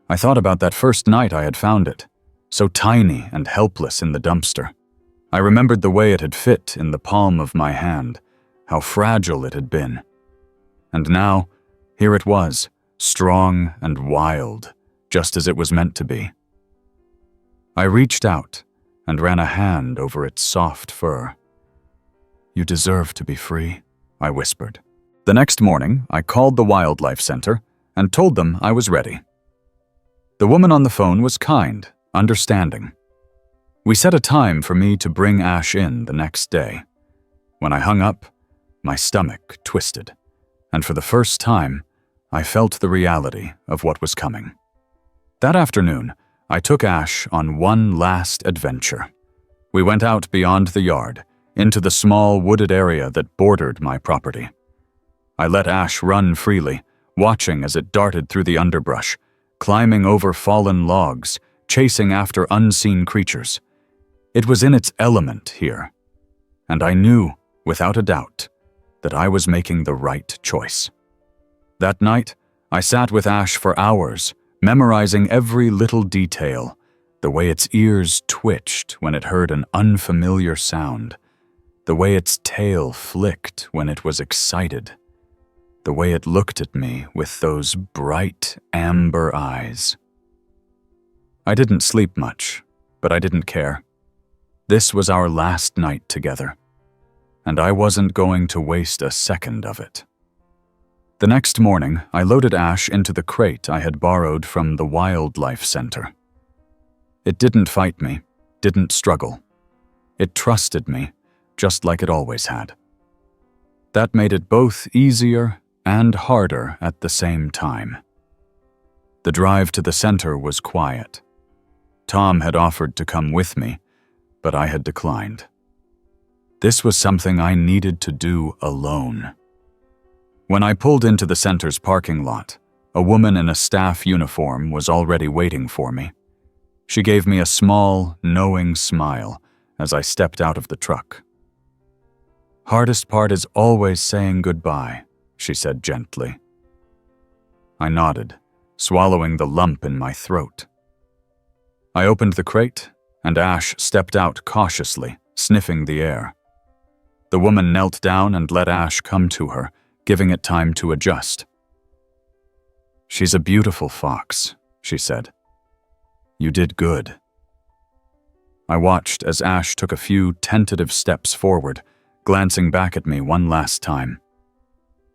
I thought about that first night I had found it, so tiny and helpless in the dumpster. I remembered the way it had fit in the palm of my hand, how fragile it had been. And now, here it was, strong and wild, just as it was meant to be. I reached out and ran a hand over its soft fur. "You deserve to be free," I whispered. The next morning, I called the wildlife center and told them I was ready. The woman on the phone was kind, understanding. We set a time for me to bring Ash in the next day. When I hung up, my stomach twisted, and for the first time, I felt the reality of what was coming. That afternoon, I took Ash on one last adventure. We went out beyond the yard, into the small wooded area that bordered my property. I let Ash run freely, watching as it darted through the underbrush, climbing over fallen logs, chasing after unseen creatures. It was in its element here, and I knew, without a doubt, that I was making the right choice. That night, I sat with Ash for hours, memorizing every little detail, the way its ears twitched when it heard an unfamiliar sound, the way its tail flicked when it was excited, the way it looked at me with those bright amber eyes. I didn't sleep much, but I didn't care. This was our last night together, and I wasn't going to waste a second of it. The next morning, I loaded Ash into the crate I had borrowed from the wildlife center. It didn't fight me, didn't struggle. It trusted me, just like it always had. That made it both easier and harder at the same time. The drive to the center was quiet. Tom had offered to come with me, but I had declined. This was something I needed to do alone. When I pulled into the center's parking lot, a woman in a staff uniform was already waiting for me. She gave me a small, knowing smile as I stepped out of the truck. "Hardest part is always saying goodbye," she said gently. I nodded, swallowing the lump in my throat. I opened the crate, and Ash stepped out cautiously, sniffing the air. The woman knelt down and let Ash come to her, giving it time to adjust. "She's a beautiful fox," she said. "You did good." I watched as Ash took a few tentative steps forward, glancing back at me one last time.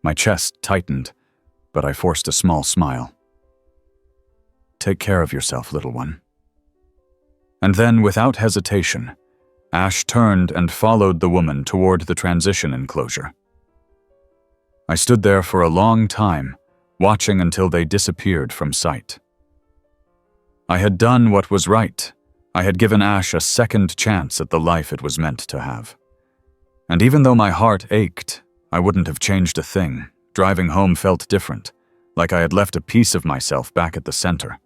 My chest tightened, but I forced a small smile. "Take care of yourself, little one." And then, without hesitation, Ash turned and followed the woman toward the transition enclosure. I stood there for a long time, watching until they disappeared from sight. I had done what was right. I had given Ash a second chance at the life it was meant to have. And even though my heart ached, I wouldn't have changed a thing. Driving home felt different, like I had left a piece of myself back at the center.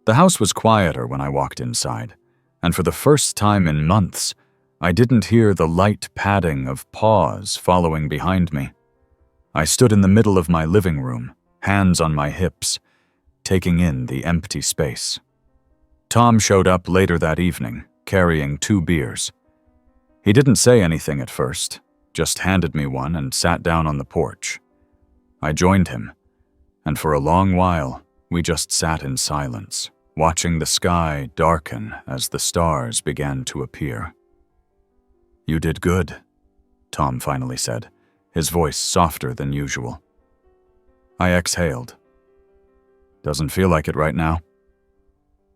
The house was quieter when I walked inside, and for the first time in months, I didn't hear the light padding of paws following behind me. I stood in the middle of my living room, hands on my hips, taking in the empty space. Tom showed up later that evening, carrying 2 beers. He didn't say anything at first, just handed me one and sat down on the porch. I joined him, and for a long while, we just sat in silence, watching the sky darken as the stars began to appear. "You did good," Tom finally said, his voice softer than usual. I exhaled. "Doesn't feel like it right now."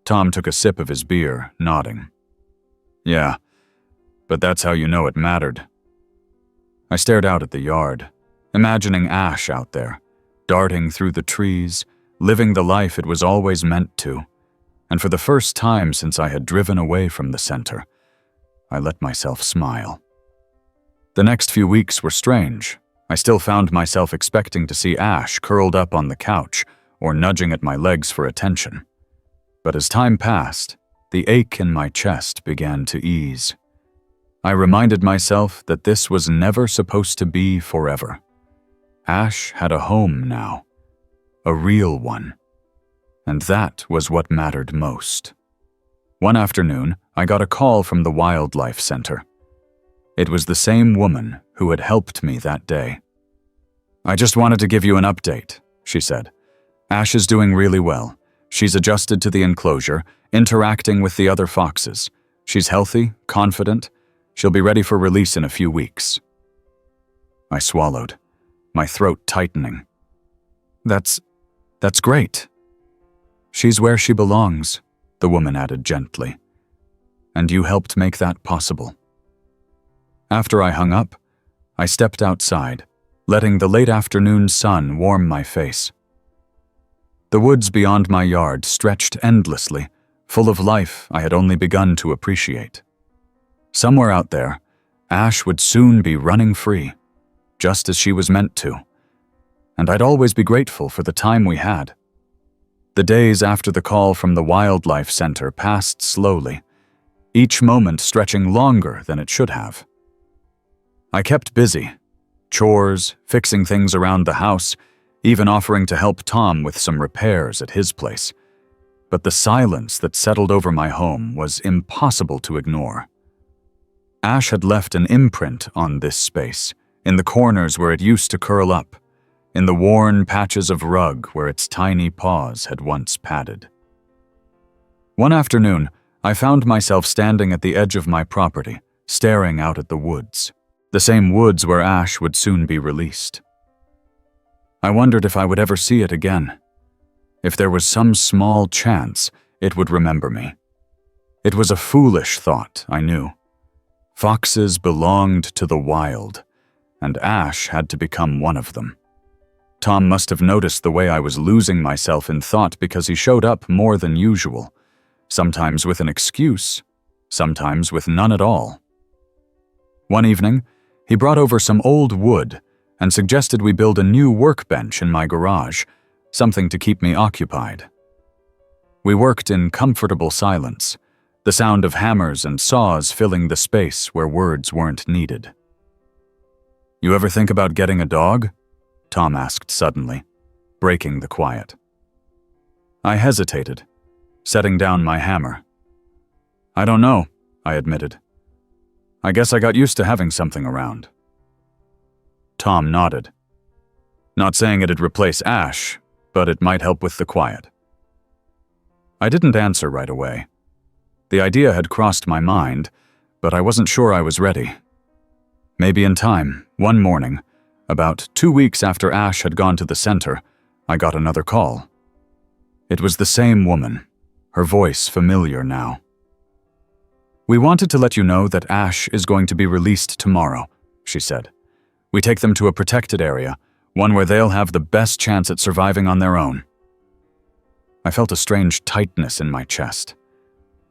Tom took a sip of his beer, nodding. "Yeah, but that's how you know it mattered." I stared out at the yard, imagining Ash out there, darting through the trees, living the life it was always meant to, and for the first time since I had driven away from the center, I let myself smile. The next few weeks were strange. I still found myself expecting to see Ash curled up on the couch or nudging at my legs for attention. But as time passed, the ache in my chest began to ease. I reminded myself that this was never supposed to be forever. Ash had a home now, a real one, and that was what mattered most. One afternoon, I got a call from the wildlife center. It was the same woman who had helped me that day. "I just wanted to give you an update," she said. "Ash is doing really well. She's adjusted to the enclosure, interacting with the other foxes. She's healthy, confident. She'll be ready for release in a few weeks." I swallowed, my throat tightening. That's great." "She's where she belongs," the woman added gently. "And you helped make that possible." After I hung up, I stepped outside, letting the late afternoon sun warm my face. The woods beyond my yard stretched endlessly, full of life I had only begun to appreciate. Somewhere out there, Ash would soon be running free, just as she was meant to, and I'd always be grateful for the time we had. The days after the call from the wildlife center passed slowly, each moment stretching longer than it should have. I kept busy, chores, fixing things around the house, even offering to help Tom with some repairs at his place. But the silence that settled over my home was impossible to ignore. Ash had left an imprint on this space, in the corners where it used to curl up, in the worn patches of rug where its tiny paws had once padded. One afternoon, I found myself standing at the edge of my property, staring out at the woods, the same woods where Ash would soon be released. I wondered if I would ever see it again, if there was some small chance it would remember me. It was a foolish thought, I knew. Foxes belonged to the wild, and Ash had to become one of them. Tom must have noticed the way I was losing myself in thought because he showed up more than usual, sometimes with an excuse, sometimes with none at all. One evening, he brought over some old wood and suggested we build a new workbench in my garage, something to keep me occupied. We worked in comfortable silence, the sound of hammers and saws filling the space where words weren't needed. "You ever think about getting a dog?" Tom asked suddenly, breaking the quiet. I hesitated, setting down my hammer. "I don't know," I admitted. "I guess I got used to having something around." Tom nodded. "Not saying it'd replace Ash, but it might help with the quiet." I didn't answer right away. The idea had crossed my mind, but I wasn't sure I was ready. Maybe in time, one morning, about 2 weeks after Ash had gone to the center, I got another call. It was the same woman, her voice familiar now. "We wanted to let you know that Ash is going to be released tomorrow," she said. "We take them to a protected area, one where they'll have the best chance at surviving on their own." I felt a strange tightness in my chest.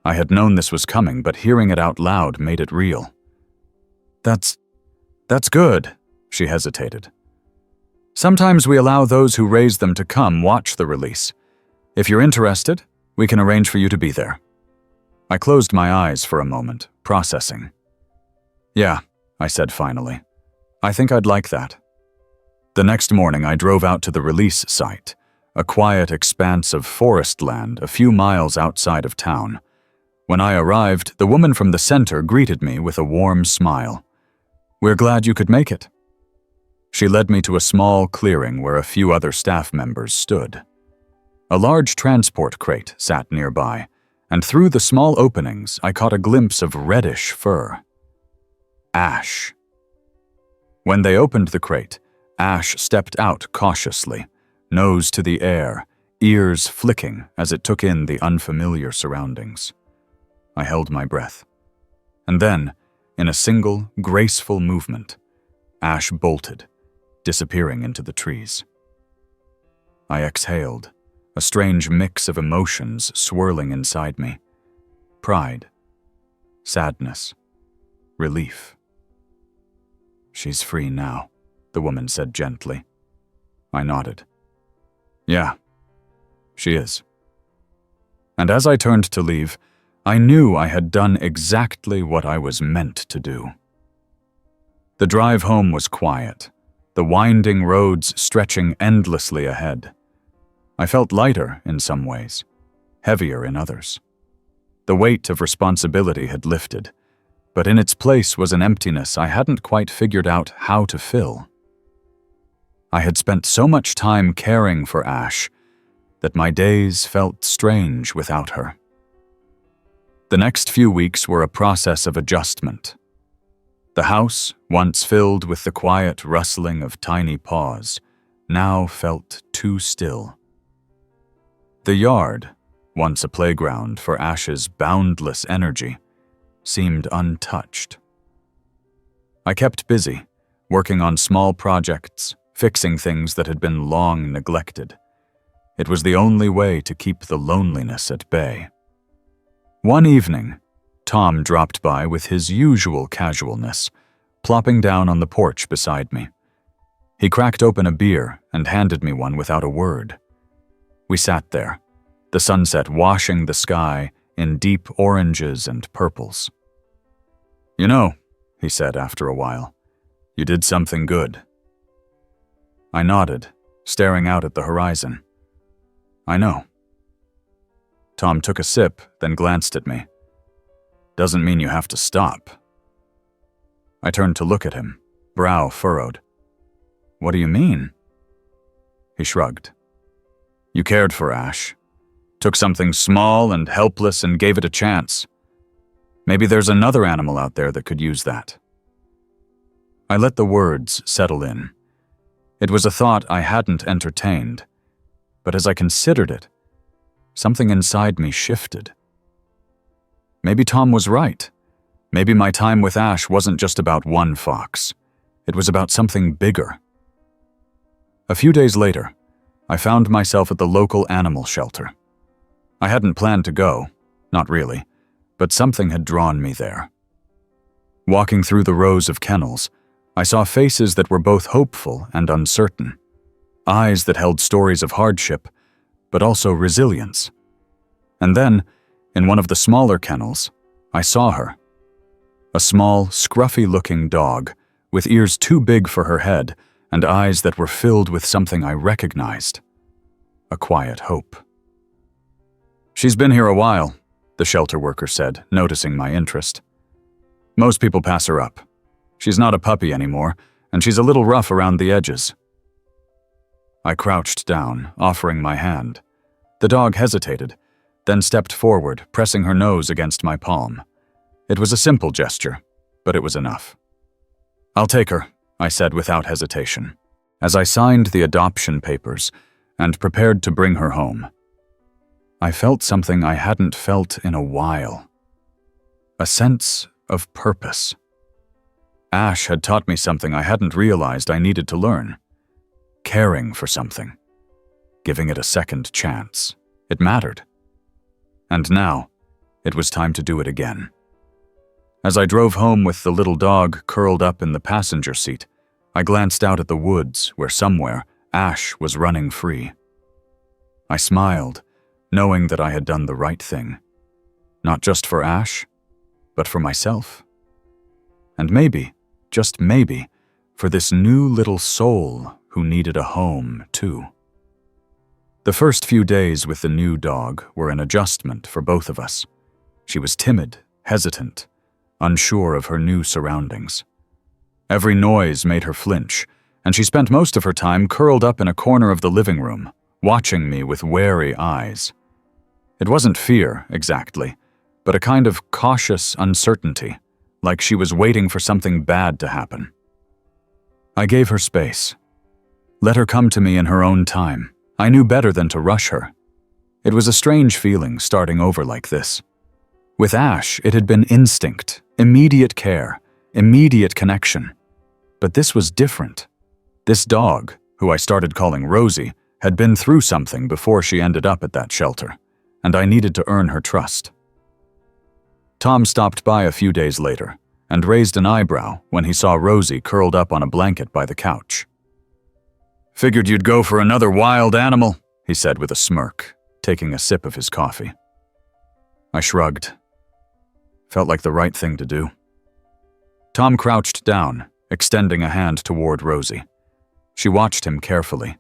I had known this was coming, but hearing it out loud made it real. That's good," she hesitated. "Sometimes we allow those who raise them to come watch the release. If you're interested, we can arrange for you to be there." I closed my eyes for a moment, processing. "Yeah," I said finally. "I think I'd like that." The next morning, I drove out to the release site, a quiet expanse of forest land a few miles outside of town. When I arrived, the woman from the center greeted me with a warm smile. "We're glad you could make it." She led me to a small clearing where a few other staff members stood. A large transport crate sat nearby, and through the small openings, I caught a glimpse of reddish fur. Ash. When they opened the crate, Ash stepped out cautiously, nose to the air, ears flicking as it took in the unfamiliar surroundings. I held my breath. And then, in a single, graceful movement, Ash bolted, disappearing into the trees. I exhaled, a strange mix of emotions swirling inside me. Pride, sadness, relief. "She's free now," the woman said gently. I nodded. "Yeah, she is." And as I turned to leave, I knew I had done exactly what I was meant to do. The drive home was quiet, the winding roads stretching endlessly ahead. I felt lighter in some ways, heavier in others. The weight of responsibility had lifted, but in its place was an emptiness I hadn't quite figured out how to fill. I had spent so much time caring for Ash that my days felt strange without her. The next few weeks were a process of adjustment. The house, once filled with the quiet rustling of tiny paws, now felt too still. The yard, once a playground for Ash's boundless energy, seemed untouched. I kept busy, working on small projects, fixing things that had been long neglected. It was the only way to keep the loneliness at bay. One evening, Tom dropped by with his usual casualness, plopping down on the porch beside me. He cracked open a beer and handed me one without a word. We sat there, the sunset washing the sky in deep oranges and purples. "You know," he said after a while, "you did something good." I nodded, staring out at the horizon. "I know." Tom took a sip, then glanced at me. "Doesn't mean you have to stop." I turned to look at him, brow furrowed. "What do you mean?" He shrugged. "You cared for Ash. Took something small and helpless and gave it a chance. Maybe there's another animal out there that could use that." I let the words settle in. It was a thought I hadn't entertained, but as I considered it, something inside me shifted. Maybe Tom was right. Maybe my time with Ash wasn't just about one fox. It was about something bigger. A few days later, I found myself at the local animal shelter. I hadn't planned to go, not really, but something had drawn me there. Walking through the rows of kennels, I saw faces that were both hopeful and uncertain, eyes that held stories of hardship, but also resilience. And then, in one of the smaller kennels, I saw her. A small, scruffy-looking dog, with ears too big for her head and eyes that were filled with something I recognized. A quiet hope. "She's been here a while," the shelter worker said, noticing my interest. "Most people pass her up. She's not a puppy anymore, and she's a little rough around the edges." I crouched down, offering my hand. The dog hesitated, then stepped forward, pressing her nose against my palm. It was a simple gesture, but it was enough. "I'll take her," I said without hesitation, as I signed the adoption papers and prepared to bring her home. I felt something I hadn't felt in a while. A sense of purpose. Ash had taught me something I hadn't realized I needed to learn. Caring for something. Giving it a second chance. It mattered. And now, it was time to do it again. As I drove home with the little dog curled up in the passenger seat, I glanced out at the woods where somewhere Ash was running free. I smiled, knowing that I had done the right thing. Not just for Ash, but for myself. And maybe, just maybe, for this new little soul who needed a home, too. The first few days with the new dog were an adjustment for both of us. She was timid, hesitant, unsure of her new surroundings. Every noise made her flinch, and she spent most of her time curled up in a corner of the living room, watching me with wary eyes. It wasn't fear, exactly, but a kind of cautious uncertainty, like she was waiting for something bad to happen. I gave her space. Let her come to me in her own time. I knew better than to rush her. It was a strange feeling starting over like this. With Ash, it had been instinct, immediate care, immediate connection. But this was different. This dog, who I started calling Rosie, had been through something before she ended up at that shelter, and I needed to earn her trust. Tom stopped by a few days later and raised an eyebrow when he saw Rosie curled up on a blanket by the couch. "Figured you'd go for another wild animal," he said with a smirk, taking a sip of his coffee. I shrugged. Felt like the right thing to do. Tom crouched down, extending a hand toward Rosie. She watched him carefully,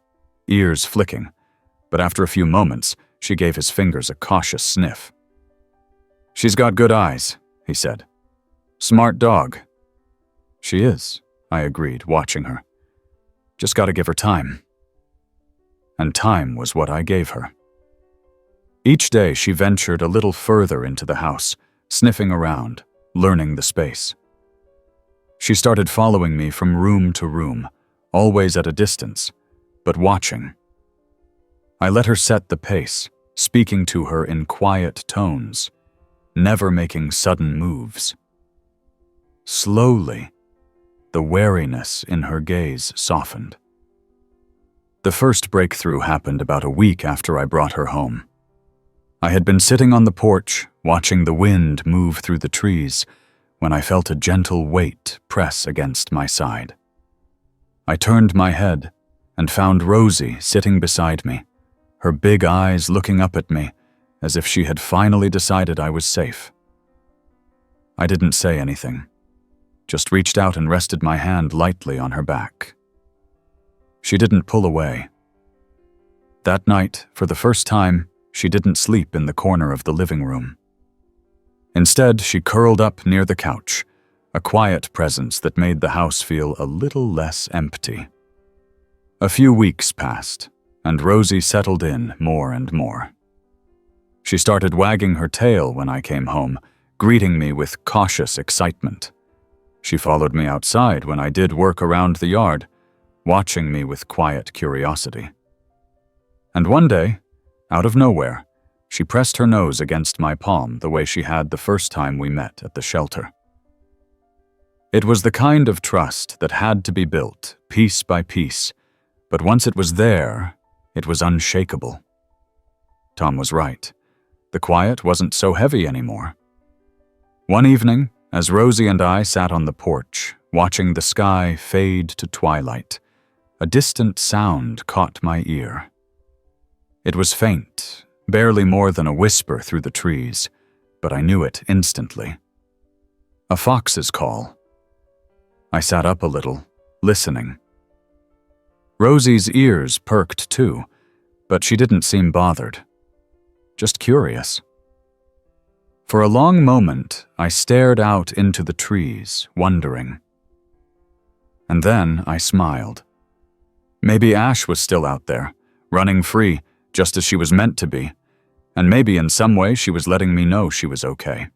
ears flicking, but after a few moments, she gave his fingers a cautious sniff. "She's got good eyes," he said. "Smart dog." "She is," I agreed, watching her. "Just gotta give her time." And time was what I gave her. Each day she ventured a little further into the house, sniffing around, learning the space. She started following me from room to room, always at a distance, but watching. I let her set the pace, speaking to her in quiet tones, never making sudden moves. Slowly, the wariness in her gaze softened. The first breakthrough happened about a week after I brought her home. I had been sitting on the porch, watching the wind move through the trees, when I felt a gentle weight press against my side. I turned my head and found Rosie sitting beside me, her big eyes looking up at me as if she had finally decided I was safe. I didn't say anything, just reached out and rested my hand lightly on her back. She didn't pull away. That night, for the first time, she didn't sleep in the corner of the living room. Instead, she curled up near the couch, a quiet presence that made the house feel a little less empty. A few weeks passed, and Rosie settled in more and more. She started wagging her tail when I came home, greeting me with cautious excitement. She followed me outside when I did work around the yard, watching me with quiet curiosity. And one day, out of nowhere, she pressed her nose against my palm the way she had the first time we met at the shelter. It was the kind of trust that had to be built, piece by piece, but once it was there, it was unshakable. Tom was right. The quiet wasn't so heavy anymore. One evening, as Rosie and I sat on the porch, watching the sky fade to twilight, a distant sound caught my ear. It was faint, barely more than a whisper through the trees, but I knew it instantly. A fox's call. I sat up a little, listening. Rosie's ears perked too, but she didn't seem bothered. Just curious. For a long moment, I stared out into the trees, wondering. And then I smiled. Maybe Ash was still out there, running free, just as she was meant to be, and maybe in some way she was letting me know she was okay.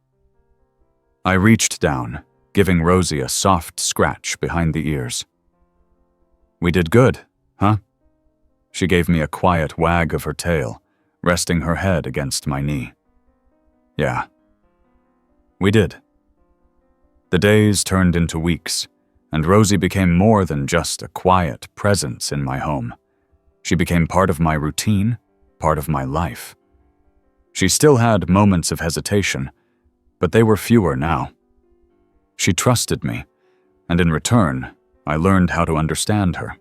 I reached down, giving Rosie a soft scratch behind the ears. "We did good, huh?" She gave me a quiet wag of her tail, resting her head against my knee. "Yeah, we did." The days turned into weeks, and Rosie became more than just a quiet presence in my home. She became part of my routine, part of my life. She still had moments of hesitation, but they were fewer now. She trusted me, and in return, I learned how to understand her.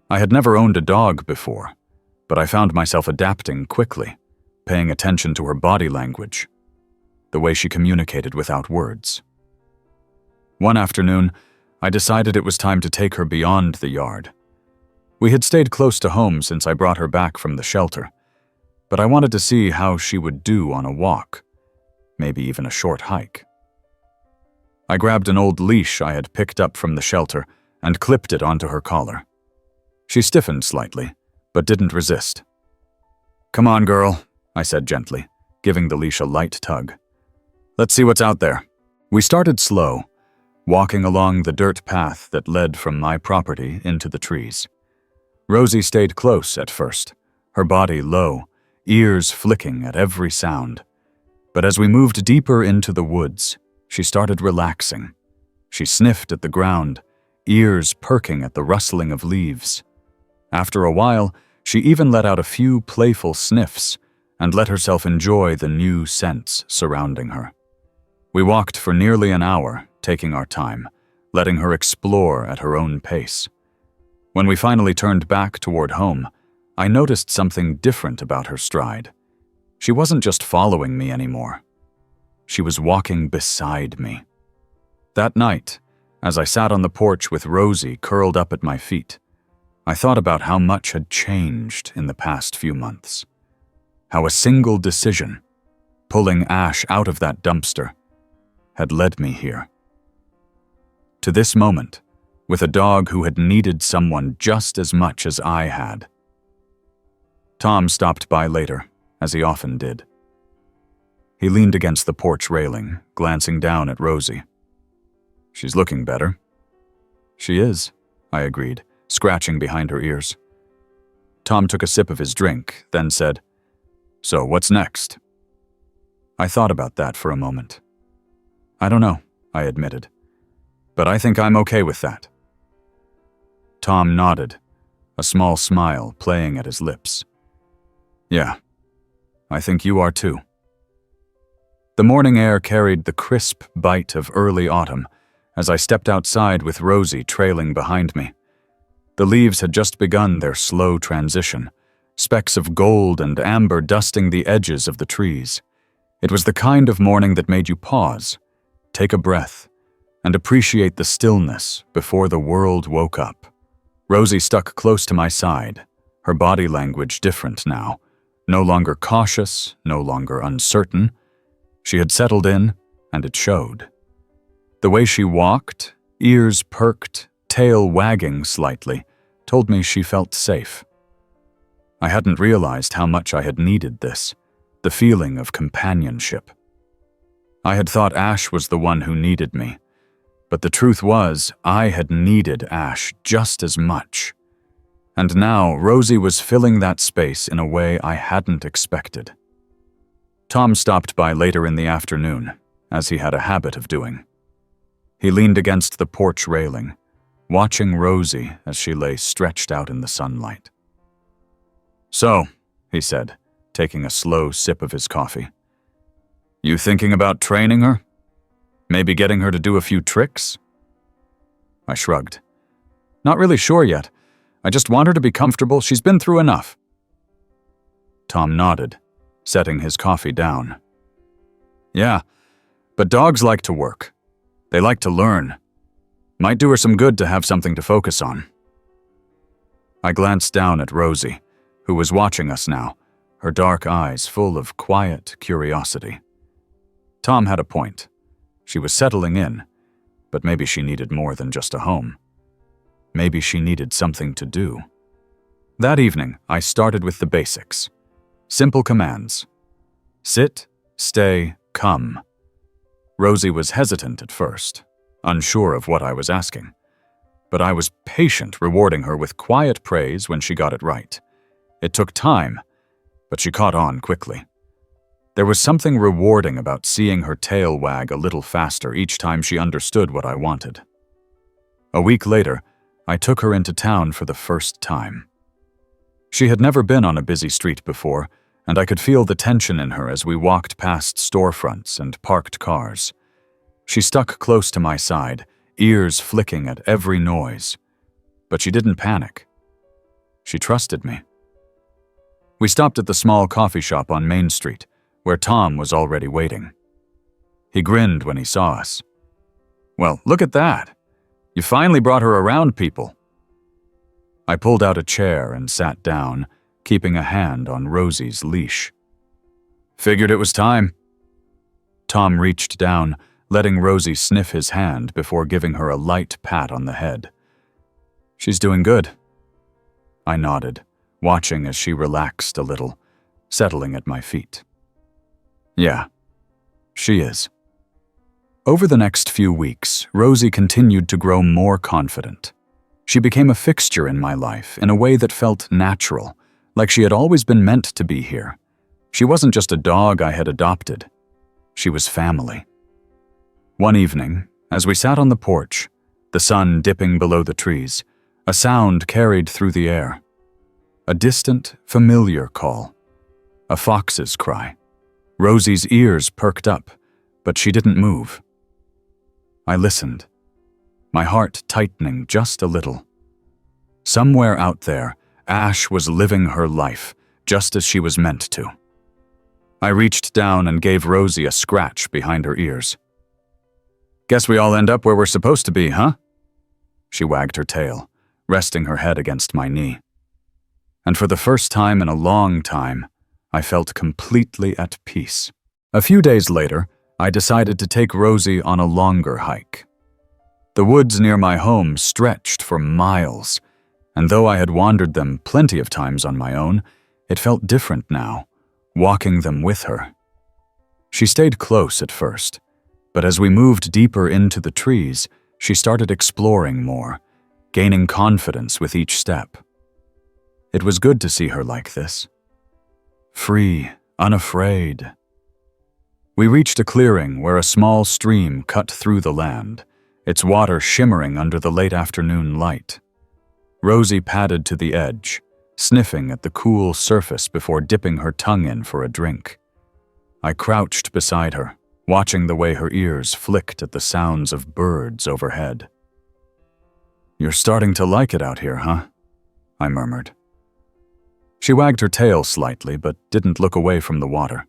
I had never owned a dog before, but I found myself adapting quickly, paying attention to her body language, the way she communicated without words. One afternoon, I decided it was time to take her beyond the yard. We had stayed close to home since I brought her back from the shelter, but I wanted to see how she would do on a walk, maybe even a short hike. I grabbed an old leash I had picked up from the shelter and clipped it onto her collar. She stiffened slightly, but didn't resist. "Come on, girl," I said gently, giving the leash a light tug. "Let's see what's out there." We started slow, walking along the dirt path that led from my property into the trees. Rosie stayed close at first, her body low, ears flicking at every sound. But as we moved deeper into the woods, she started relaxing. She sniffed at the ground, ears perking at the rustling of leaves. After a while, she even let out a few playful sniffs and let herself enjoy the new scents surrounding her. We walked for nearly an hour, taking our time, letting her explore at her own pace. When we finally turned back toward home, I noticed something different about her stride. She wasn't just following me anymore. She was walking beside me. That night, as I sat on the porch with Rosie curled up at my feet, I thought about how much had changed in the past few months. How a single decision, pulling Ash out of that dumpster, had led me here. To this moment, with a dog who had needed someone just as much as I had. Tom stopped by later, as he often did. He leaned against the porch railing, glancing down at Rosie. "She's looking better." "She is," I agreed, scratching behind her ears. Tom took a sip of his drink, then said, "So what's next?" I thought about that for a moment. "I don't know," I admitted, "but I think I'm okay with that." Tom nodded, a small smile playing at his lips. "Yeah, I think you are too." The morning air carried the crisp bite of early autumn as I stepped outside with Rosie trailing behind me. The leaves had just begun their slow transition, specks of gold and amber dusting the edges of the trees. It was the kind of morning that made you pause, take a breath, and appreciate the stillness before the world woke up. Rosie stuck close to my side, her body language different now, no longer cautious, no longer uncertain. She had settled in, and it showed. The way she walked, ears perked, tail wagging slightly, told me she felt safe. I hadn't realized how much I had needed this, the feeling of companionship. I had thought Ash was the one who needed me, but the truth was I had needed Ash just as much. And now Rosie was filling that space in a way I hadn't expected. Tom stopped by later in the afternoon, as he had a habit of doing. He leaned against the porch railing, watching Rosie as she lay stretched out in the sunlight. "So," he said, taking a slow sip of his coffee, "you thinking about training her? Maybe getting her to do a few tricks?" I shrugged. "Not really sure yet. I just want her to be comfortable. She's been through enough." Tom nodded, setting his coffee down. "Yeah, but dogs like to work. They like to learn. Might do her some good to have something to focus on." I glanced down at Rosie, who was watching us now, her dark eyes full of quiet curiosity. Tom had a point. She was settling in, but maybe she needed more than just a home. Maybe she needed something to do. That evening, I started with the basics. Simple commands. Sit, stay, come. Rosie was hesitant at first, unsure of what I was asking. But I was patient, rewarding her with quiet praise when she got it right. It took time, but she caught on quickly. There was something rewarding about seeing her tail wag a little faster each time she understood what I wanted. A week later, I took her into town for the first time. She had never been on a busy street before, and I could feel the tension in her as we walked past storefronts and parked cars. She stuck close to my side, ears flicking at every noise. But she didn't panic. She trusted me. We stopped at the small coffee shop on Main Street, where Tom was already waiting. He grinned when he saw us. "Well, look at that. You finally brought her around people." I pulled out a chair and sat down, keeping a hand on Rosie's leash. "Figured it was time." Tom reached down, letting Rosie sniff his hand before giving her a light pat on the head. "She's doing good." I nodded, watching as she relaxed a little, settling at my feet. "Yeah, she is." Over the next few weeks, Rosie continued to grow more confident. She became a fixture in my life in a way that felt natural, like she had always been meant to be here. She wasn't just a dog I had adopted. She was family. One evening, as we sat on the porch, the sun dipping below the trees, a sound carried through the air. A distant, familiar call. A fox's cry. Rosie's ears perked up, but she didn't move. I listened, my heart tightening just a little. Somewhere out there, Ash was living her life, just as she was meant to. I reached down and gave Rosie a scratch behind her ears. "Guess we all end up where we're supposed to be, huh?" She wagged her tail, resting her head against my knee. And for the first time in a long time, I felt completely at peace. A few days later, I decided to take Rosie on a longer hike. The woods near my home stretched for miles, and though I had wandered them plenty of times on my own, it felt different now, walking them with her. She stayed close at first, but as we moved deeper into the trees, she started exploring more, gaining confidence with each step. It was good to see her like this. Free, unafraid. We reached a clearing where a small stream cut through the land, its water shimmering under the late afternoon light. Rosie padded to the edge, sniffing at the cool surface before dipping her tongue in for a drink. I crouched beside her, watching the way her ears flicked at the sounds of birds overhead. "You're starting to like it out here, huh?" I murmured. She wagged her tail slightly, but didn't look away from the water.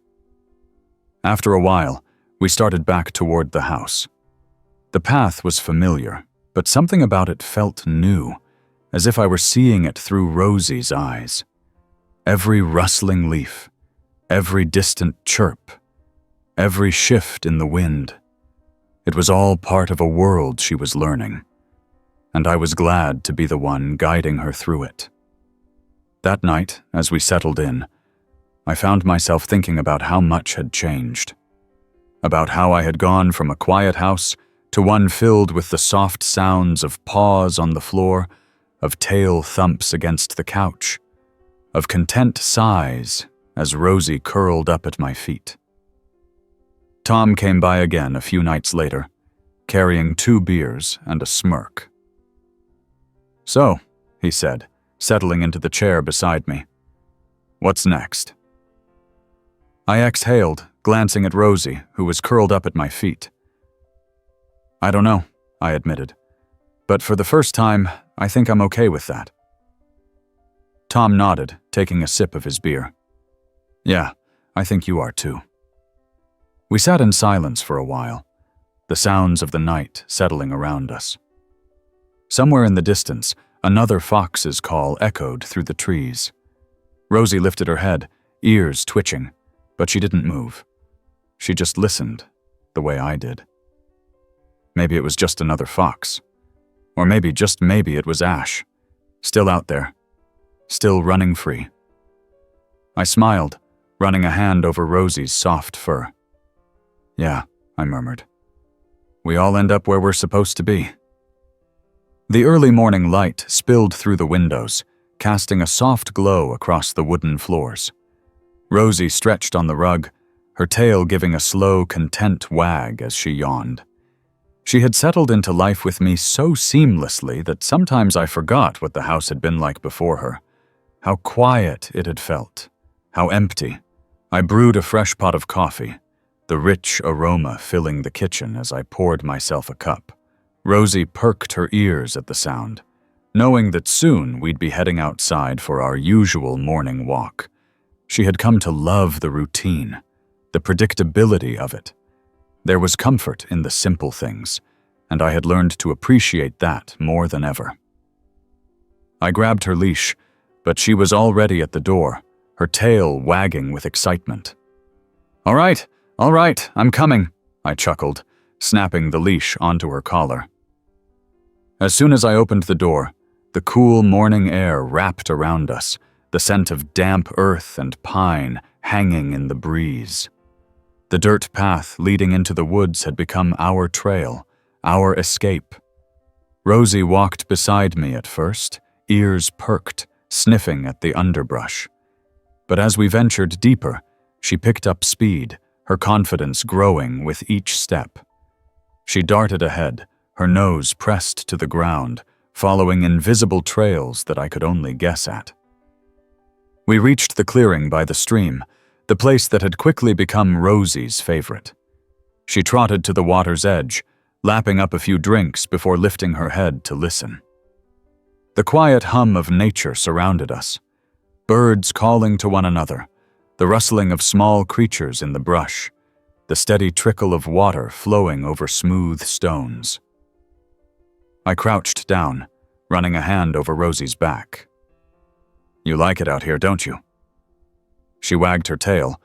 After a while, we started back toward the house. The path was familiar, but something about it felt new, as if I were seeing it through Rosie's eyes. Every rustling leaf, every distant chirp, every shift in the wind. It was all part of a world she was learning, and I was glad to be the one guiding her through it. That night, as we settled in, I found myself thinking about how much had changed. About how I had gone from a quiet house to one filled with the soft sounds of paws on the floor, of tail thumps against the couch, of content sighs as Rosie curled up at my feet. Tom came by again a few nights later, carrying 2 beers and a smirk. "So," he said, settling into the chair beside me, "what's next?" I exhaled, glancing at Rosie, who was curled up at my feet. "I don't know," I admitted, "but for the first time, I think I'm okay with that." Tom nodded, taking a sip of his beer. "Yeah, I think you are too." We sat in silence for a while, the sounds of the night settling around us. Somewhere in the distance, another fox's call echoed through the trees. Rosie lifted her head, ears twitching, but she didn't move. She just listened, the way I did. Maybe it was just another fox. Or maybe, just maybe, it was Ash, still out there, still running free. I smiled, running a hand over Rosie's soft fur. "Yeah," I murmured. We all end up where we're supposed to be. The early morning light spilled through the windows, casting a soft glow across the wooden floors. Rosie stretched on the rug, her tail giving a slow, content wag as she yawned. She had settled into life with me so seamlessly that sometimes I forgot what the house had been like before her. How quiet it had felt. How empty. I brewed a fresh pot of coffee, the rich aroma filling the kitchen as I poured myself a cup. Rosie perked her ears at the sound, knowing that soon we'd be heading outside for our usual morning walk. She had come to love the routine, the predictability of it. There was comfort in the simple things, and I had learned to appreciate that more than ever. I grabbed her leash, but she was already at the door, her tail wagging with excitement. All right, I'm coming," I chuckled, snapping the leash onto her collar. As soon as I opened the door, the cool morning air wrapped around us, the scent of damp earth and pine hanging in the breeze. The dirt path leading into the woods had become our trail, our escape. Rosie walked beside me at first, ears perked, sniffing at the underbrush. But as we ventured deeper, she picked up speed, her confidence growing with each step. She darted ahead, her nose pressed to the ground, following invisible trails that I could only guess at. We reached the clearing by the stream, the place that had quickly become Rosie's favorite. She trotted to the water's edge, lapping up a few drinks before lifting her head to listen. The quiet hum of nature surrounded us, birds calling to one another, the rustling of small creatures in the brush, the steady trickle of water flowing over smooth stones. I crouched down, running a hand over Rosie's back. "You like it out here, don't you?" She wagged her tail,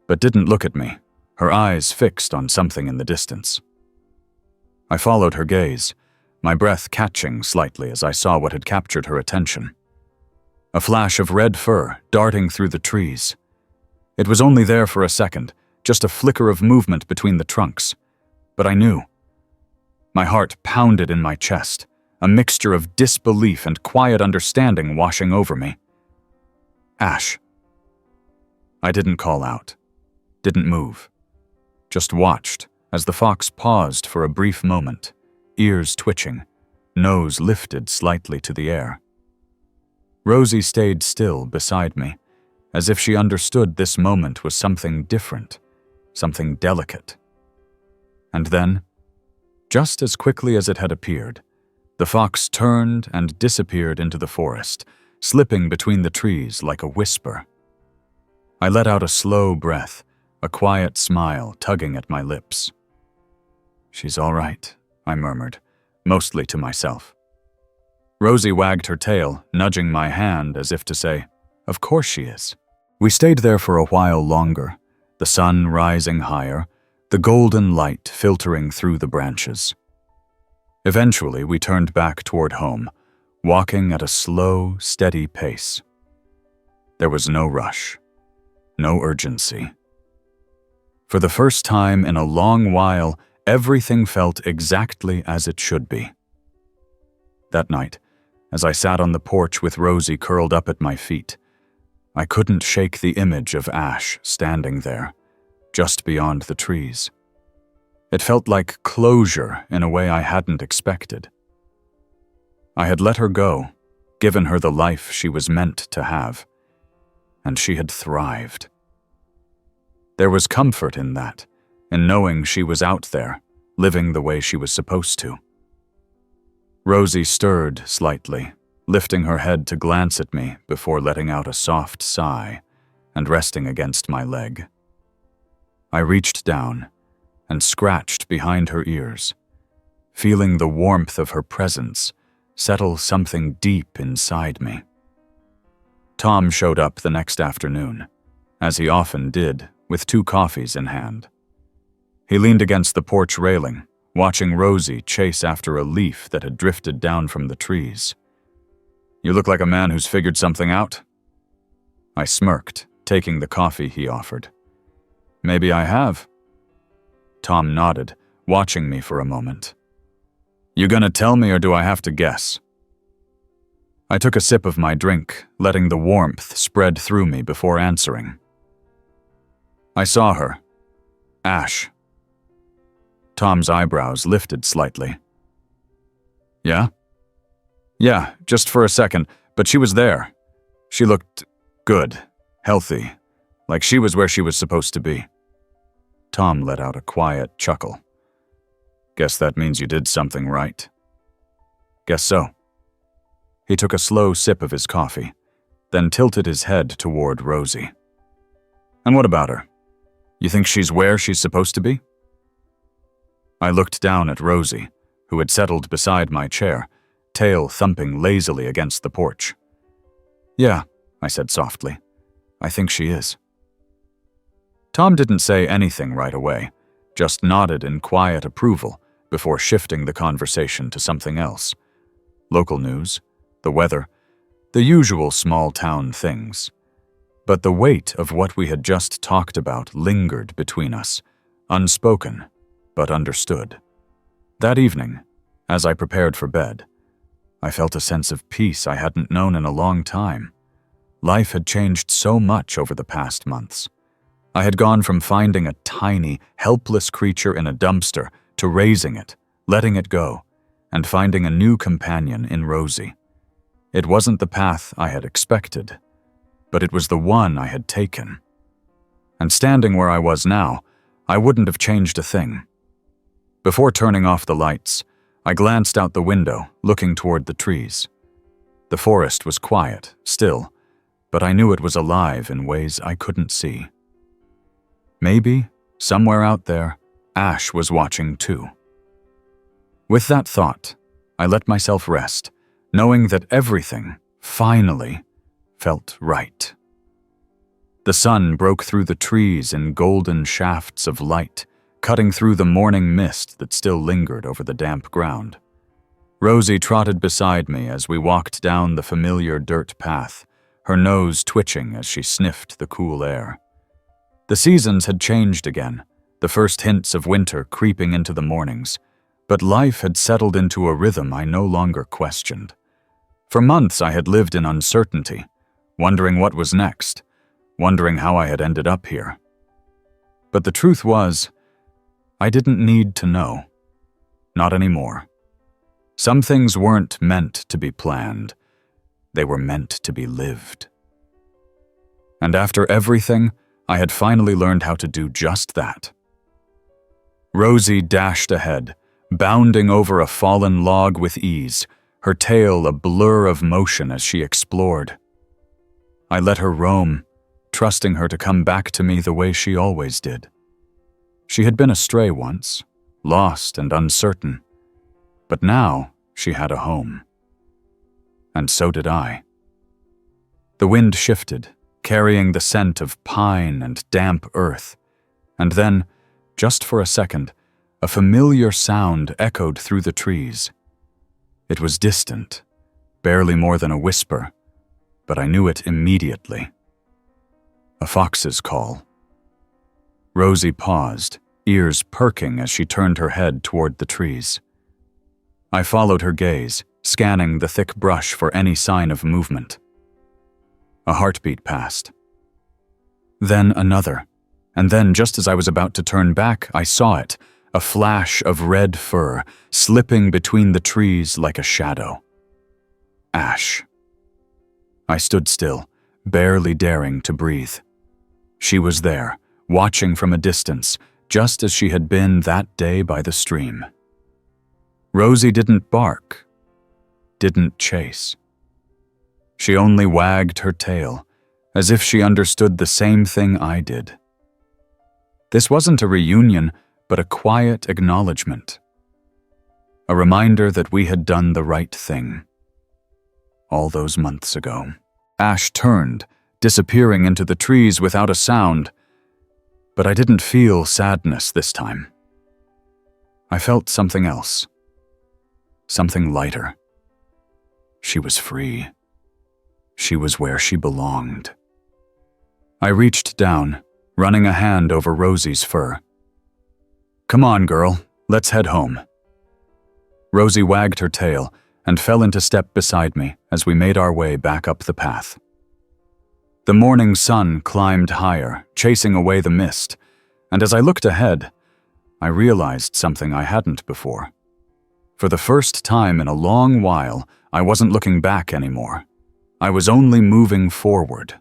but didn't look at me, her eyes fixed on something in the distance. I followed her gaze, my breath catching slightly as I saw what had captured her attention. A flash of red fur darting through the trees. It was only there for a second, just a flicker of movement between the trunks, but I knew. My heart pounded in my chest, a mixture of disbelief and quiet understanding washing over me. Ash. I didn't call out, didn't move, just watched as the fox paused for a brief moment, ears twitching, nose lifted slightly to the air. Rosie stayed still beside me, as if she understood this moment was something different, something delicate. And then, just as quickly as it had appeared, the fox turned and disappeared into the forest, slipping between the trees like a whisper. I let out a slow breath, a quiet smile tugging at my lips. "She's all right," I murmured, mostly to myself. Rosie wagged her tail, nudging my hand as if to say, "Of course she is." We stayed there for a while longer, the sun rising higher, the golden light filtering through the branches. Eventually, we turned back toward home, walking at a slow, steady pace. There was no rush, no urgency. For the first time in a long while, everything felt exactly as it should be. That night, as I sat on the porch with Rosie curled up at my feet, I couldn't shake the image of Ash standing there, just beyond the trees. It felt like closure in a way I hadn't expected. I had let her go, given her the life she was meant to have, and she had thrived. There was comfort in that, in knowing she was out there, living the way she was supposed to. Rosie stirred slightly, lifting her head to glance at me before letting out a soft sigh and resting against my leg. I reached down and scratched behind her ears, feeling the warmth of her presence settle something deep inside me. Tom showed up the next afternoon, as he often did, with 2 coffees in hand. He leaned against the porch railing, watching Rosie chase after a leaf that had drifted down from the trees. "You look like a man who's figured something out." I smirked, taking the coffee he offered. "Maybe I have." Tom nodded, watching me for a moment. "You gonna tell me or do I have to guess?" I took a sip of my drink, letting the warmth spread through me before answering. "I saw her. Ash." Tom's eyebrows lifted slightly. "Yeah?" "Yeah, just for a second, but she was there. She looked good, healthy, like she was where she was supposed to be." Tom let out a quiet chuckle. "Guess that means you did something right." "Guess so." He took a slow sip of his coffee, then tilted his head toward Rosie. "And what about her? You think she's where she's supposed to be?" I looked down at Rosie, who had settled beside my chair, tail thumping lazily against the porch. "Yeah," I said softly. "I think she is." Tom didn't say anything right away, just nodded in quiet approval before shifting the conversation to something else. Local news, the weather, the usual small-town things. But the weight of what we had just talked about lingered between us, unspoken, but understood. That evening, as I prepared for bed, I felt a sense of peace I hadn't known in a long time. Life had changed so much over the past months. I had gone from finding a tiny, helpless creature in a dumpster to raising it, letting it go, and finding a new companion in Rosie. It wasn't the path I had expected, but it was the one I had taken. And standing where I was now, I wouldn't have changed a thing. Before turning off the lights, I glanced out the window, looking toward the trees. The forest was quiet, still, but I knew it was alive in ways I couldn't see. Maybe, somewhere out there, Ash was watching too. With that thought, I let myself rest, knowing that everything, finally, felt right. The sun broke through the trees in golden shafts of light, cutting through the morning mist that still lingered over the damp ground. Rosie trotted beside me as we walked down the familiar dirt path, her nose twitching as she sniffed the cool air. The seasons had changed again, the first hints of winter creeping into the mornings, but life had settled into a rhythm I no longer questioned. For months I had lived in uncertainty, wondering what was next, wondering how I had ended up here. But the truth was, I didn't need to know. Not anymore. Some things weren't meant to be planned. They were meant to be lived. And after everything, I had finally learned how to do just that. Rosie dashed ahead, bounding over a fallen log with ease, her tail a blur of motion as she explored. I let her roam, trusting her to come back to me the way she always did. She had been astray once, lost and uncertain, but now she had a home. And so did I. The wind shifted, carrying the scent of pine and damp earth, and then, just for a second, a familiar sound echoed through the trees. It was distant, barely more than a whisper, but I knew it immediately. A fox's call. Rosie paused, ears perking as she turned her head toward the trees. I followed her gaze, scanning the thick brush for any sign of movement. A heartbeat passed. Then another, and then just as I was about to turn back, I saw it, a flash of red fur, slipping between the trees like a shadow. Ash. I stood still, barely daring to breathe. She was there, watching from a distance, just as she had been that day by the stream. Rosie didn't bark, didn't chase. She only wagged her tail, as if she understood the same thing I did. This wasn't a reunion, but a quiet acknowledgement. A reminder that we had done the right thing. All those months ago. Ash turned, disappearing into the trees without a sound, but I didn't feel sadness this time. I felt something else. Something lighter. She was free. She was where she belonged. I reached down, running a hand over Rosie's fur. "Come on, girl. Let's head home." Rosie wagged her tail and fell into step beside me as we made our way back up the path. The morning sun climbed higher, chasing away the mist, and as I looked ahead, I realized something I hadn't before. For the first time in a long while, I wasn't looking back anymore. I was only moving forward.